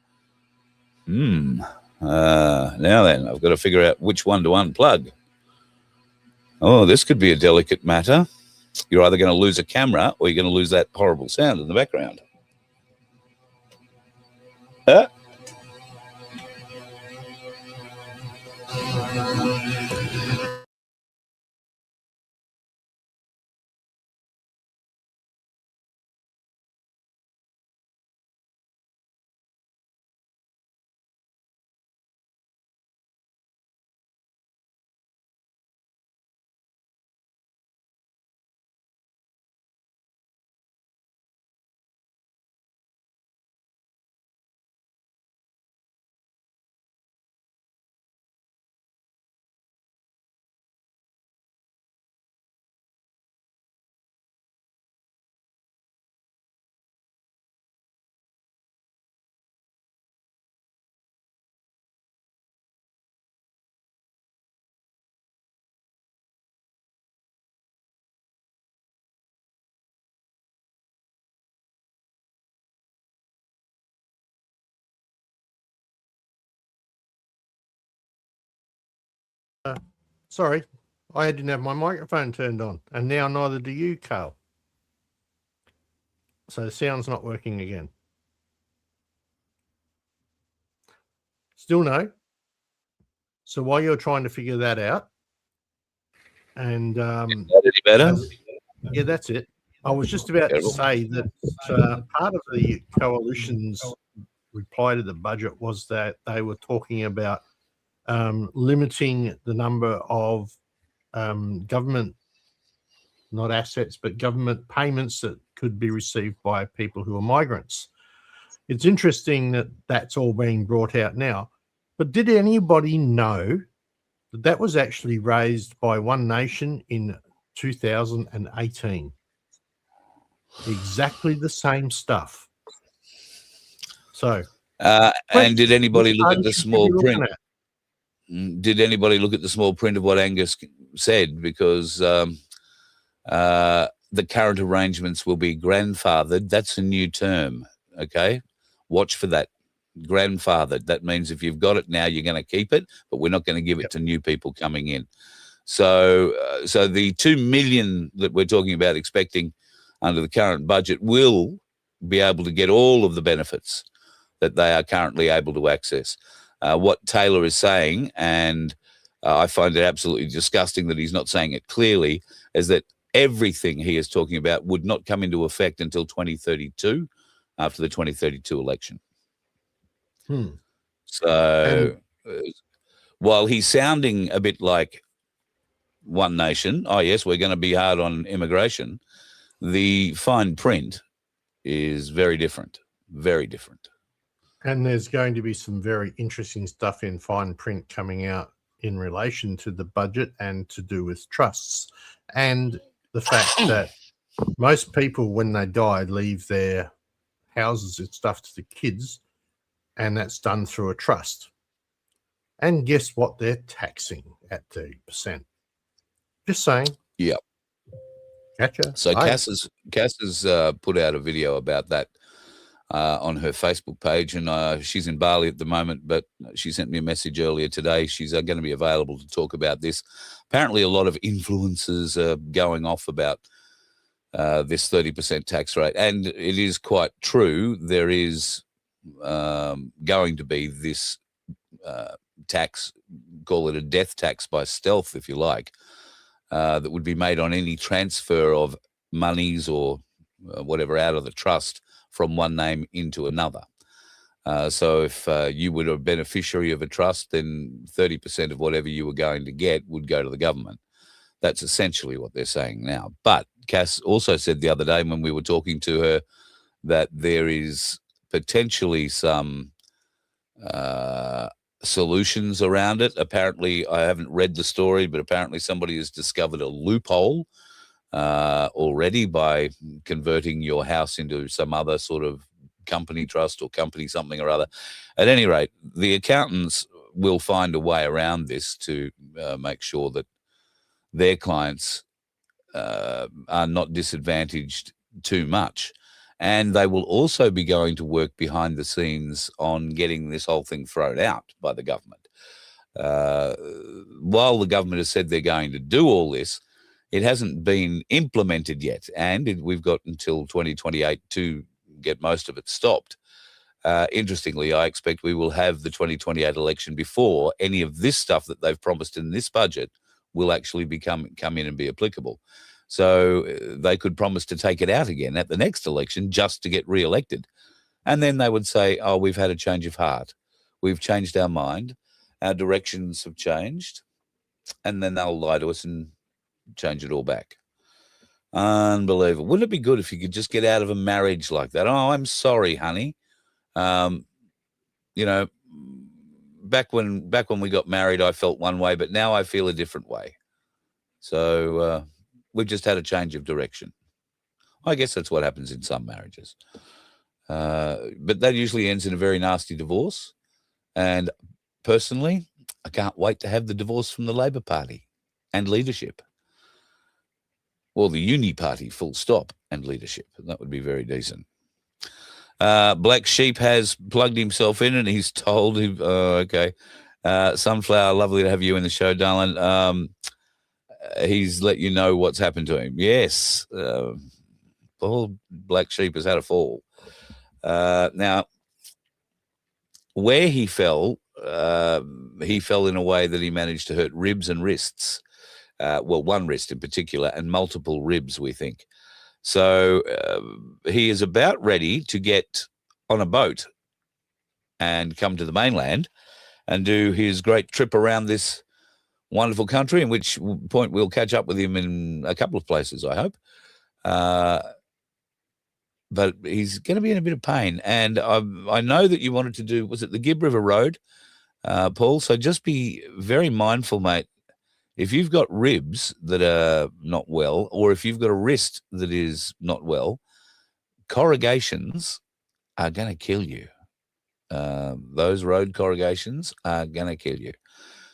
Now then, I've got to figure out which one to unplug. Oh, this could be a delicate matter. You're either going to lose a camera or you're going to lose that horrible sound in the background. Sorry, I didn't have my microphone turned on, and now neither do you, Carl. So the sound's not working again. Still no. So while you're trying to figure that out, and Any better? yeah, that's it. I was just about to say that part of the coalition's reply to the budget was that they were talking about limiting the number of government, not assets, but government payments that could be received by people who are migrants. It's interesting that that's all being brought out now. But did anybody know that that was actually raised by One Nation in 2018? Exactly the same stuff. So, and did anybody look at the small print? Did anybody look at the small print of what Angus said? Because the current arrangements will be grandfathered. That's a new term, okay? Watch for that. Grandfathered. That means if you've got it now, you're going to keep it, but we're not going to give it to new people coming in. So, so the 2 million that we're talking about expecting under the current budget will be able to get all of the benefits that they are currently able to access. What Taylor is saying, and I find it absolutely disgusting that he's not saying it clearly, is that everything he is talking about would not come into effect until 2032, after the 2032 election. So while he's sounding a bit like one nation, oh, yes, we're going to be hard on immigration, the fine print is very different, very different. And there's going to be some very interesting stuff in fine print coming out in relation to the budget and to do with trusts. And the fact that most people, when they die, leave their houses and stuff to the kids, and that's done through a trust. And guess what? They're taxing at 30%. Just saying. Yeah. Gotcha. So Cass has put out a video about that on her Facebook page, and she's in Bali at the moment, but she sent me a message earlier today. She's going to be available to talk about this. Apparently, a lot of influencers are going off about this 30% tax rate, and it is quite true. There is going to be this tax, call it a death tax by stealth, if you like, that would be made on any transfer of monies or whatever out of the trust from one name into another. So if you were a beneficiary of a trust, then 30% of whatever you were going to get would go to the government. That's essentially what they're saying now. But Cass also said the other day when we were talking to her that there is potentially some solutions around it. Apparently, I haven't read the story, but apparently somebody has discovered a loophole already by converting your house into some other sort of company trust or company something or other. At any rate, the accountants will find a way around this to make sure that their clients are not disadvantaged too much. And they will also be going to work behind the scenes on getting this whole thing thrown out by the government. While the government has said they're going to do all this, it hasn't been implemented yet. And we've got until 2028 to get most of it stopped. Interestingly, I expect we will have the 2028 election before any of this stuff that they've promised in this budget will actually come in and be applicable. So they could promise to take it out again at the next election just to get re-elected. And then they would say, oh, we've had a change of heart. We've changed our mind. Our directions have changed. And then they'll lie to us and change it all back. Unbelievable. Wouldn't it be good if you could just get out of a marriage like that? Oh, I'm sorry, honey. You know, back when we got married, I felt one way, but now I feel a different way. So we've just had a change of direction. I guess that's what happens in some marriages. But that usually ends in a very nasty divorce. And personally, I can't wait to have the divorce from the Labor Party and leadership. Or the Uni Party, full stop, and leadership. That would be very decent. Black Sheep has plugged himself in and he's told him, okay, Sunflower, lovely to have you in the show, darling. He's let you know what's happened to him. Yes, poor Black Sheep has had a fall. Now, where he fell in a way that he managed to hurt ribs and wrists. Well, one wrist in particular, and multiple ribs, we think. So he is about ready to get on a boat and come to the mainland and do his great trip around this wonderful country, in which point we'll catch up with him in a couple of places, I hope. But he's going to be in a bit of pain. And I know that you wanted to do, was it the Gibb River Road, Paul? So just be very mindful, mate. If you've got ribs that are not well, or if you've got a wrist that is not well, corrugations are going to kill you. Those road corrugations are going to kill you.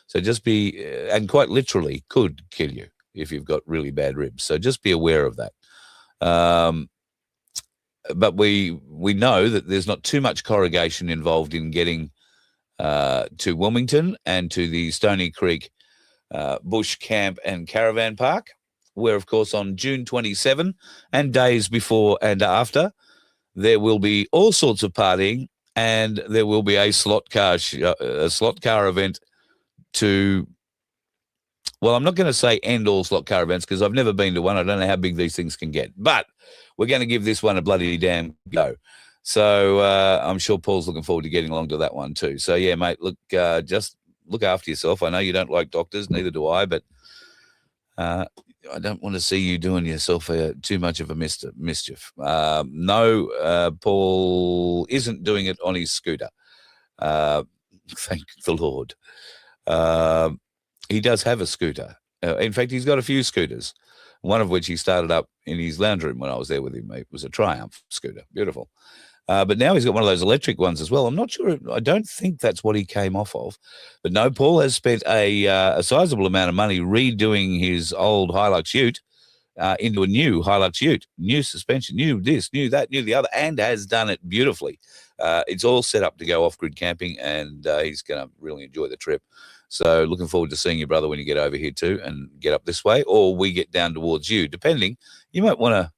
So just be, and quite literally could kill you if you've got really bad ribs. So just be aware of that. But we know that there's not too much corrugation involved in getting to Wilmington and to the Stony Creek Bush Camp and Caravan Park, where, of course, on June 27 and days before and after, there will be all sorts of partying, and there will be a slot car event to, well, I'm not going to say end all slot car events because I've never been to one. I don't know how big these things can get, but we're going to give this one a bloody damn go. So I'm sure Paul's looking forward to getting along to that one too. So, yeah, mate, look, just look after yourself. I know you don't like doctors, neither do I, but I don't want to see you doing yourself too much of a mischief. No, Paul isn't doing it on his scooter. Thank the Lord. He does have a scooter. In fact, he's got a few scooters, one of which he started up in his lounge room when I was there with him. It was a Triumph scooter. Beautiful. But now he's got one of those electric ones as well. I'm not sure. I don't think that's what he came off of. But no, Paul has spent a sizable amount of money redoing his old Hilux Ute into a new Hilux Ute, new suspension, new this, new that, new the other, and has done it beautifully. It's all set up to go off-grid camping, and he's going to really enjoy the trip. So looking forward to seeing your brother when you get over here too and get up this way, or we get down towards you, depending. You might want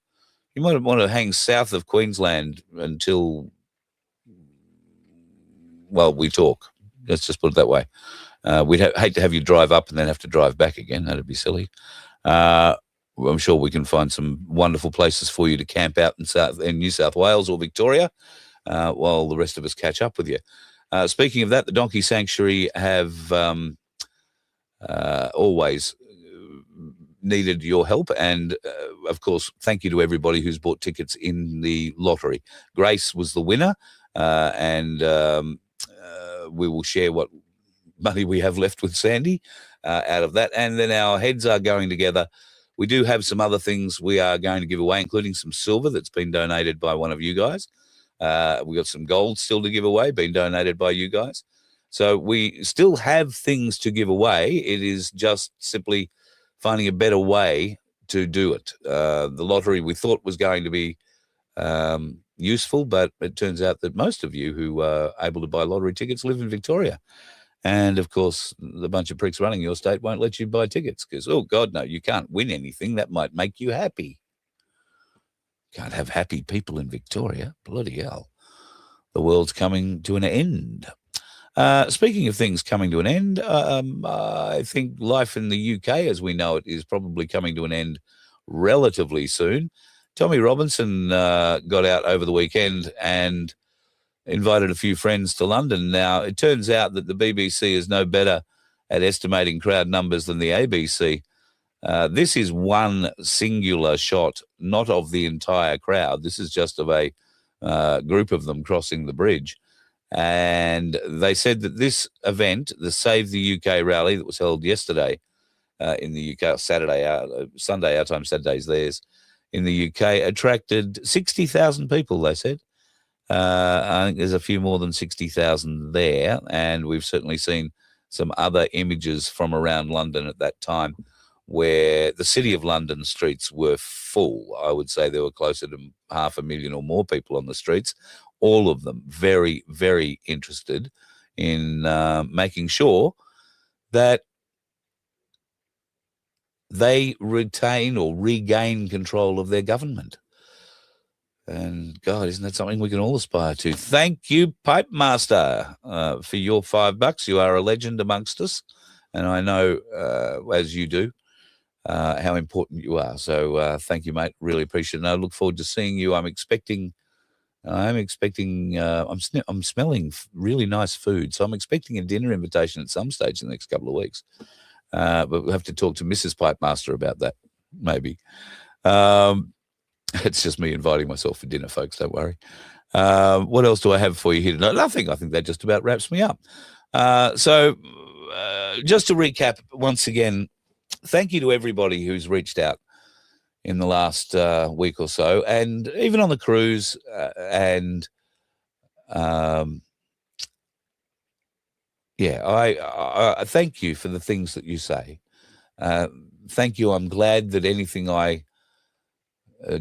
to hang south of Queensland until, well, we talk. Let's just put it that way. We'd hate to have you drive up and then have to drive back again. That'd be silly. I'm sure we can find some wonderful places for you to camp out in New South Wales or Victoria while the rest of us catch up with you. Speaking of that, the Donkey Sanctuary have always needed your help, and of course, thank you to everybody who's bought tickets in the lottery. Grace was the winner, and we will share what money we have left with Sandy out of that, and then our heads are going together. We do have some other things we are going to give away, including some silver that's been donated by one of you guys. We got some gold still to give away, being donated by you guys. So we still have things to give away. It is just simply finding a better way to do it. The lottery we thought was going to be useful, but it turns out that most of you who are able to buy lottery tickets live in Victoria. And, of course, the bunch of pricks running your state won't let you buy tickets because, oh, God, no, you can't win anything. That might make you happy. Can't have happy people in Victoria. Bloody hell. The world's coming to an end. Speaking of things coming to an end, I think life in the UK as we know it is probably coming to an end relatively soon. Tommy Robinson got out over the weekend and invited a few friends to London. Now, it turns out that the BBC is no better at estimating crowd numbers than the ABC. This is one singular shot, not of the entire crowd. This is just of a group of them crossing the bridge. And they said that this event, the Save the UK rally that was held yesterday in the UK, Sunday, our time, Saturday's theirs, in the UK, attracted 60,000 people, they said. I think there's a few more than 60,000 there, and we've certainly seen some other images from around London at that time where the City of London streets were full. I would say there were closer to 500,000 or more people on the streets, all of them very, very interested in making sure that they retain or regain control of their government. And, God, isn't that something we can all aspire to? Thank you, Pipe Master, for your $5. You are a legend amongst us, and I know, as you do, how important you are. So thank you, mate. Really appreciate it. And I look forward to seeing you. I'm smelling really nice food. So I'm expecting a dinner invitation at some stage in the next couple of weeks. But we'll have to talk to Mrs. Pipe Master about that, maybe. It's just me inviting myself for dinner, folks. Don't worry. What else do I have for you here tonight? Nothing. I think that just about wraps me up. So just to recap once again, thank you to everybody who's reached out in the last week or so, and even on the cruise. I thank you for the things that you say. Thank you. I'm glad that anything I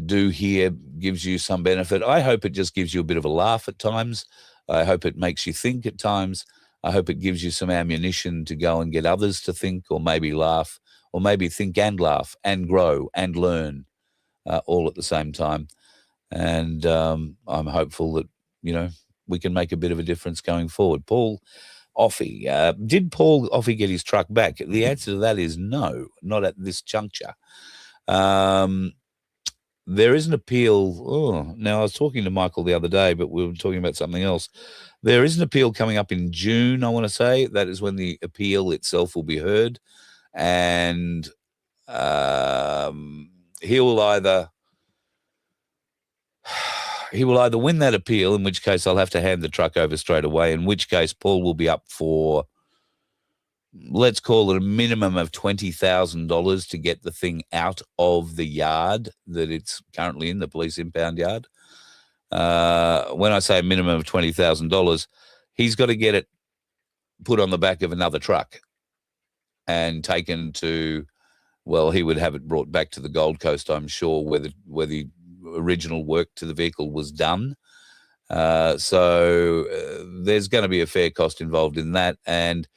do here gives you some benefit. I hope it just gives you a bit of a laugh at times. I hope it makes you think at times. I hope it gives you some ammunition to go and get others to think or maybe laugh, or maybe think and laugh and grow and learn all at the same time. And I'm hopeful that, we can make a bit of a difference going forward. Paul Offey. Did Paul Offey get his truck back? The answer to that is no, not at this juncture. There is an appeal. Now, I was talking to Michael the other day, but we were talking about something else. There is an appeal coming up in June, I want to say. That is when the appeal itself will be heard. And he will either win that appeal, in which case I'll have to hand the truck over straight away, in which case Paul will be up for, let's call it a minimum of $20,000 to get the thing out of the yard that it's currently in, the police impound yard. When I say a minimum of $20,000, he's got to get it put on the back of another truck and taken to, well, he would have it brought back to the Gold Coast, I'm sure, where the original work to the vehicle was done. So there's going to be a fair cost involved in that, and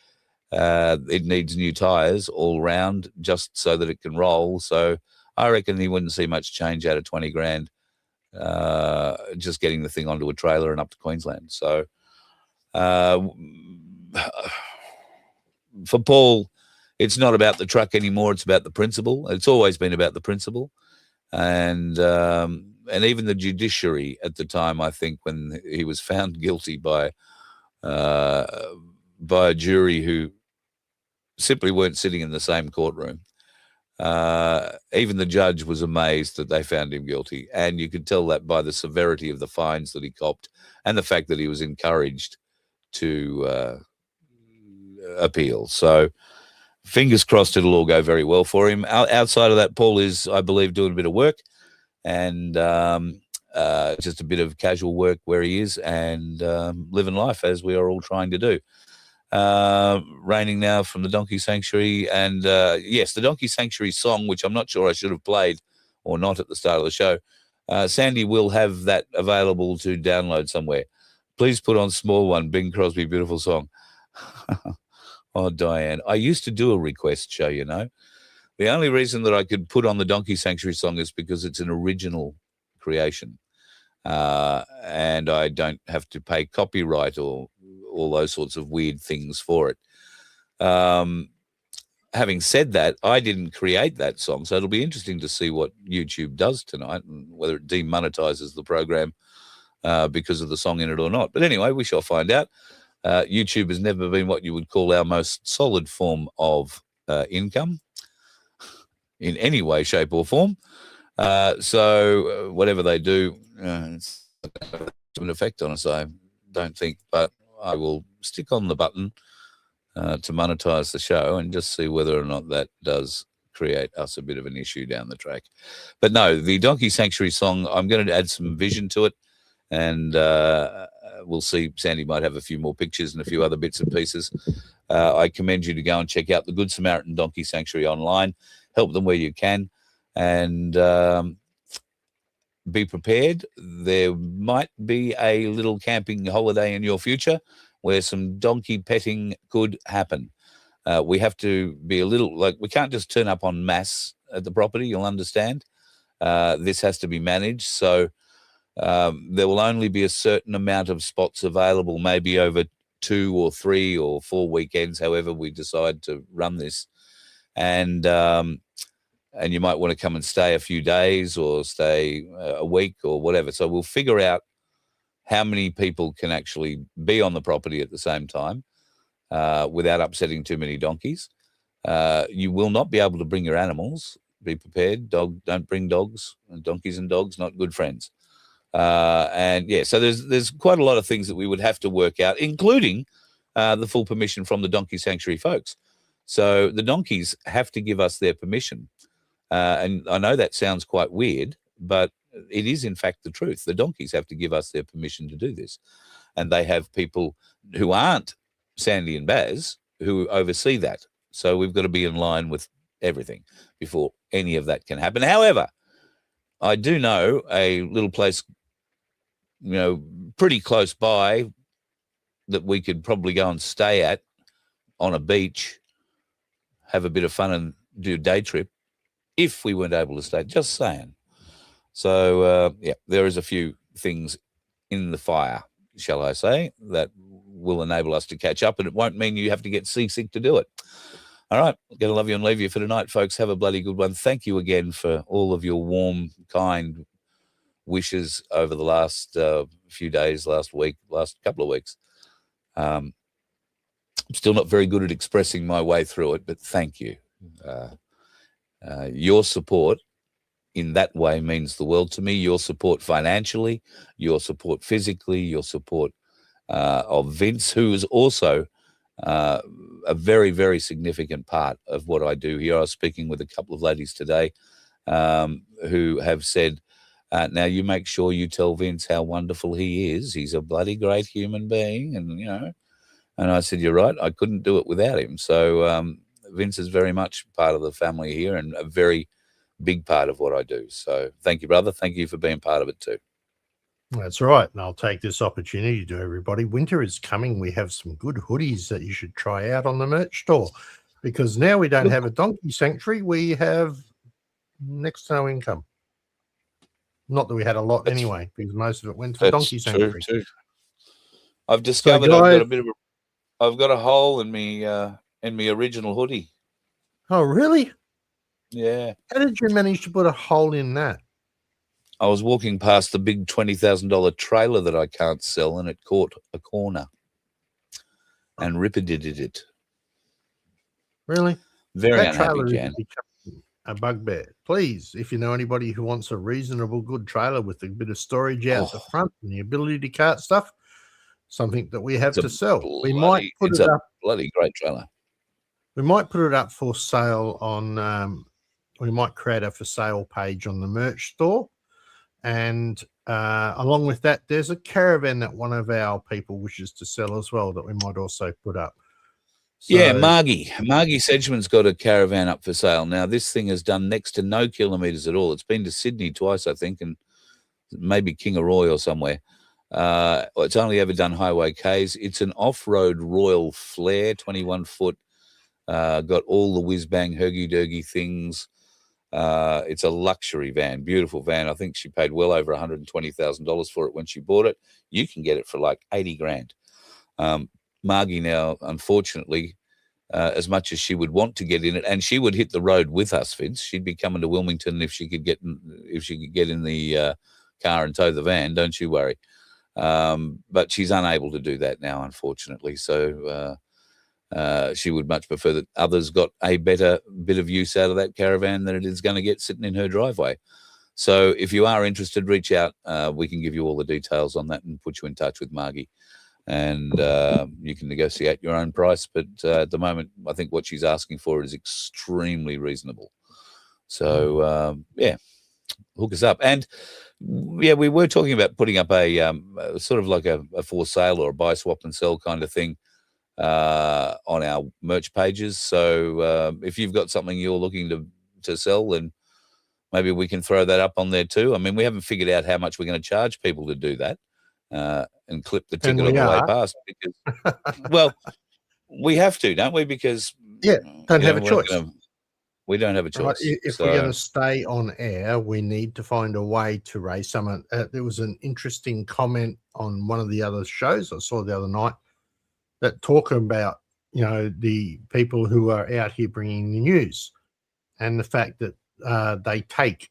it needs new tyres all round just so that it can roll. So I reckon he wouldn't see much change out of 20 grand just getting the thing onto a trailer and up to Queensland. So for Paul, it's not about the truck anymore. It's about the principle. It's always been about the principle. And even the judiciary at the time, I think, when he was found guilty by a jury who simply weren't sitting in the same courtroom, even the judge was amazed that they found him guilty. And you could tell that by the severity of the fines that he copped and the fact that he was encouraged to appeal. So fingers crossed it'll all go very well for him. Outside of that, Paul is, I believe, doing a bit of work and just a bit of casual work where he is and living life as we are all trying to do. Raining now from the Donkey Sanctuary. And yes, the Donkey Sanctuary song, which I'm not sure I should have played or not at the start of the show, Sandy will have that available to download somewhere. Please put on Small One, Bing Crosby, beautiful song. Oh, Diane, I used to do a request show, you know. The only reason that I could put on the Donkey Sanctuary song is because it's an original creation. And I don't have to pay copyright or all those sorts of weird things for it. Having said that, I didn't create that song, so it'll be interesting to see what YouTube does tonight and whether it demonetizes the program because of the song in it or not. But anyway, we shall find out. YouTube has never been what you would call our most solid form of income in any way, shape or form. So whatever they do, it's an effect on us, I don't think. But I will stick on the button to monetize the show and just see whether or not that does create us a bit of an issue down the track. But no, the Donkey Sanctuary song, I'm going to add some vision to it. And we'll see. Sandy might have a few more pictures and a few other bits and pieces. I commend you to go and check out the Good Samaritan Donkey Sanctuary online. Help them where you can. And be prepared. There might be a little camping holiday in your future where some donkey petting could happen. We have to be a little, we can't just turn up en masse at the property, you'll understand. This has to be managed. So there will only be a certain amount of spots available, maybe over 2 or 3 or 4 weekends, however we decide to run this. And you might want to come and stay a few days or stay a week or whatever. So we'll figure out how many people can actually be on the property at the same time without upsetting too many donkeys. You will not be able to bring your animals. Be prepared. Don't bring dogs. Donkeys and dogs, not good friends. And yeah, so there's quite a lot of things that we would have to work out, including the full permission from the Donkey Sanctuary folks. So the donkeys have to give us their permission. And I know that sounds quite weird, but it is in fact the truth. The donkeys have to give us their permission to do this. And they have people who aren't Sandy and Baz who oversee that. So we've got to be in line with everything before any of that can happen. However, I do know a little place, pretty close by that we could probably go and stay at on a beach, have a bit of fun and do a day trip if we weren't able to stay. Just saying. So, there is a few things in the fire, shall I say, that will enable us to catch up, and it won't mean you have to get seasick to do it. All right, going to love you and leave you for tonight, folks. Have a bloody good one. Thank you again for all of your warm, kind wishes over the last few days, last week, last couple of weeks. I'm still not very good at expressing my way through it, but thank you. Your support in that way means the world to me. Your support financially, your support physically, your support of Vince, who is also a very, very significant part of what I do here. I was speaking with a couple of ladies today who have said, now you make sure you tell Vince how wonderful he is. He's a bloody great human being. And, you know, and I said, you're right. I couldn't do it without him. So Vince is very much part of the family here and a very big part of what I do. So thank you, brother. Thank you for being part of it too. That's right. And I'll take this opportunity to everybody. Winter is coming. We have some good hoodies that you should try out on the merch store, because now we don't have a donkey sanctuary. We have next to no income. Not that we had a lot anyway, because most of it went to donkey sanctuary. True. I've discovered I've got a hole in me original hoodie. Oh, really? Yeah. How did you manage to put a hole in that? I was walking past the big $20,000 trailer that I can't sell, and it caught a corner and ripided it. Really? Very that unhappy, trailer Jan. is becoming a bugbear. Please, if you know anybody who wants a reasonable, good trailer with a bit of storage out the front and the ability to cart stuff, something that we have to sell. We might put it up. Bloody great trailer. We might put it up for sale on. We might create a for sale page on the merch store, and along with that, there's a caravan that one of our people wishes to sell as well that we might also put up. So, yeah, Margie Sedgman's got a caravan up for sale. Now, this thing has done next to no kilometres at all. It's been to Sydney twice, I think, and maybe Kingaroy or somewhere. It's only ever done highway Ks. It's an off-road Royal Flare, 21-foot, got all the whiz-bang, hergy-dergy things. It's a luxury van, beautiful van. I think she paid well over $120,000 for it when she bought it. You can get it for like 80 grand. Margie now, unfortunately, as much as she would want to get in it, and she would hit the road with us, Vince. She'd be coming to Wilmington if she could get in the car and tow the van. Don't you worry. But she's unable to do that now, unfortunately. So she would much prefer that others got a better bit of use out of that caravan than it is going to get sitting in her driveway. So if you are interested, reach out. We can give you all the details on that and put you in touch with Margie. And you can negotiate your own price. But at the moment, I think what she's asking for is extremely reasonable. So, yeah, hook us up. And, yeah, we were talking about putting up a sort of like a for sale or a buy, swap and sell kind of thing on our merch pages. So if you've got something you're looking to sell, then maybe we can throw that up on there too. I mean, we haven't figured out how much we're going to charge people to do that. And clip the ticket on the way past, because, well, we have to, don't we? Because don't have a choice. We don't have a choice. If we're going to stay on air, we need to find a way to raise some. There was an interesting comment on one of the other shows I saw the other night that talking about, the people who are out here bringing the news and the fact that they take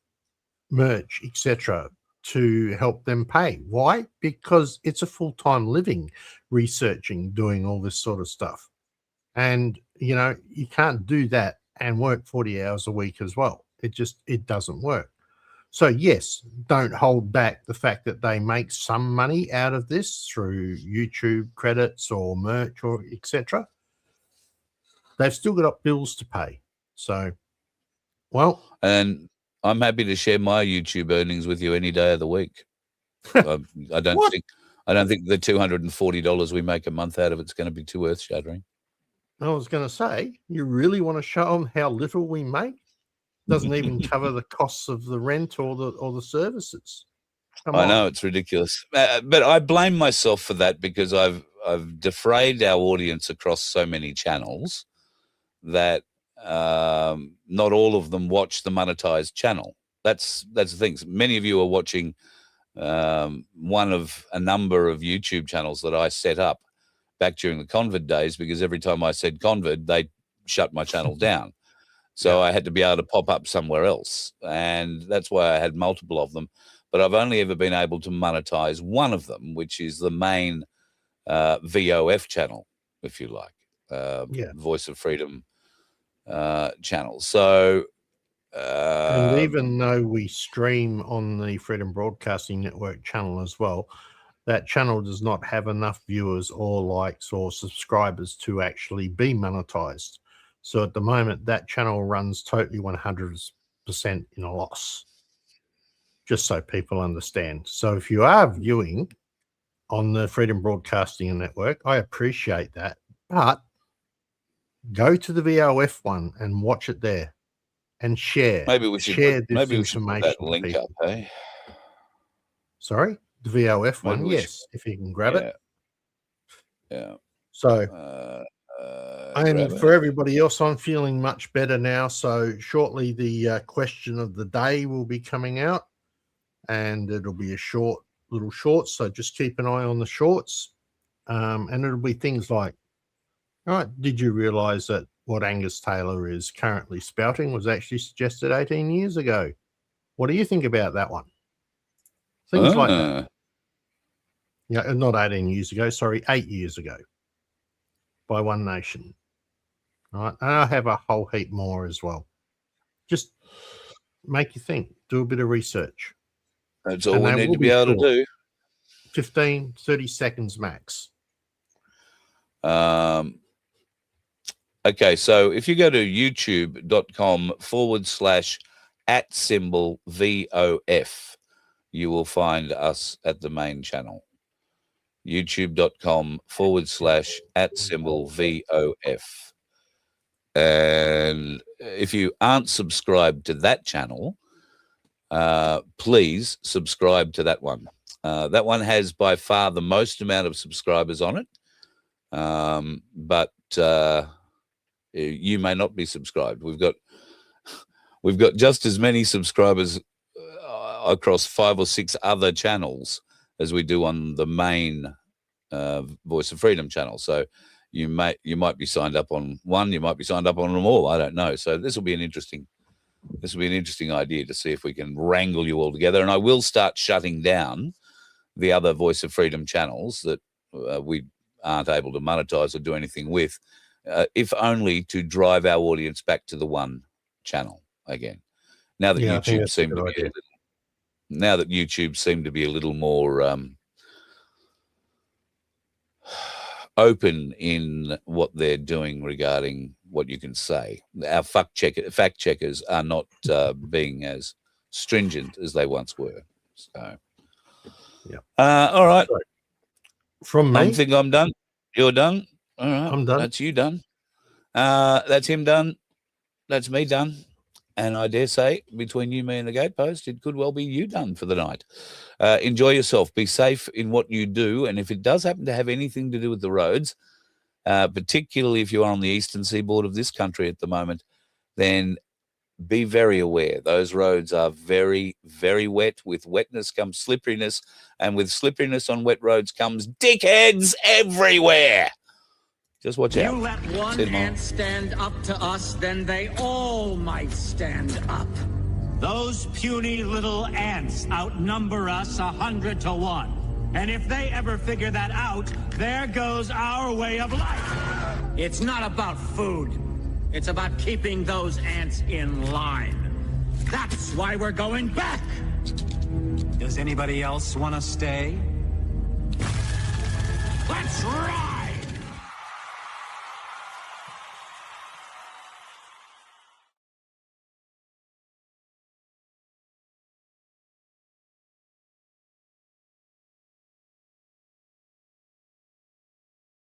merch, etc., to help them pay. Why? Because it's a full-time living, researching, doing all this sort of stuff. And, you can't do that and work 40 hours a week as well. It doesn't work. So, yes, don't hold back the fact that they make some money out of this through YouTube credits or merch or etc. They've still got bills to pay. So, well. And I'm happy to share my YouTube earnings with you any day of the week. I don't think the $240 we make a month out of it's going to be too earth-shattering. I was going to say, you really want to show them how little we make? Doesn't even cover the costs of the rent or the services. I know, it's ridiculous, but I blame myself for that because I've defrayed our audience across so many channels that not all of them watch the monetized channel. That's the thing. Many of you are watching one of a number of YouTube channels that I set up back during the Convid days, because every time I said Convid, they shut my channel down. So I had to be able to pop up somewhere else. And that's why I had multiple of them. But I've only ever been able to monetize one of them, which is the main VOF channel, if you like, Voice of Freedom channel. So And even though we stream on the Freedom Broadcasting Network channel as well, that channel does not have enough viewers or likes or subscribers to actually be monetized. So at the moment, that channel runs totally 100% in a loss, just so people understand. So if you are viewing on the Freedom Broadcasting Network, I appreciate that, but go to the VOF one and watch it there and share. Maybe we should share put, this maybe we should put that information to link people. up, hey? Sorry, the VOF Maybe one, we yes, if you can grab it. Yeah. So, grab and it. for everybody else, I'm feeling much better now. So shortly, the question of the day will be coming out, and it'll be a little short. So just keep an eye on the shorts, and it'll be things like, all right, did you realize that what Angus Taylor is currently spouting was actually suggested 18 years ago? What do you think about that one? Things like that. Yeah, not 18 years ago, sorry, 8 years ago by One Nation. All right, and I have a whole heap more as well. Just make you think, do a bit of research. That's all we need to be able to do. 15, 30 seconds max. Okay, so if you go to youtube.com/@VOF, you will find us at the main channel. youtube.com/@VOF. And if you aren't subscribed to that channel, please subscribe to that one. That one has by far the most amount of subscribers on it, but you may not be subscribed. We've got just as many subscribers across 5 or 6 other channels as we do on the main Voice of Freedom channel. So you might be signed up on one, you might be signed up on them all. I don't know. So this will be an interesting idea to see if we can wrangle you all together. And I will start shutting down the other Voice of Freedom channels that we aren't able to monetize or do anything with, if only to drive our audience back to the one channel again. Now that YouTube seemed to be YouTube seemed to be a little more open in what they're doing regarding what you can say. Our fact checkers are not being as stringent as they once were. So, yeah. All right. From me, I think I'm done. You're done. All right. I'm done. That's you done. That's him done. That's me done. And I dare say, between you, me, and the gatepost, it could well be you done for the night. Enjoy yourself. Be safe in what you do. And if it does happen to have anything to do with the roads, particularly if you are on the eastern seaboard of this country at the moment, then be very aware. Those roads are very, very wet. With wetness comes slipperiness. And with slipperiness on wet roads comes dickheads everywhere. Just watch out. You let one ant stand up to us, then they all might stand up. Those puny little ants outnumber us 100 to 1. And if they ever figure that out, there goes our way of life. It's not about food. It's about keeping those ants in line. That's why we're going back. Does anybody else want to stay? Let's rock!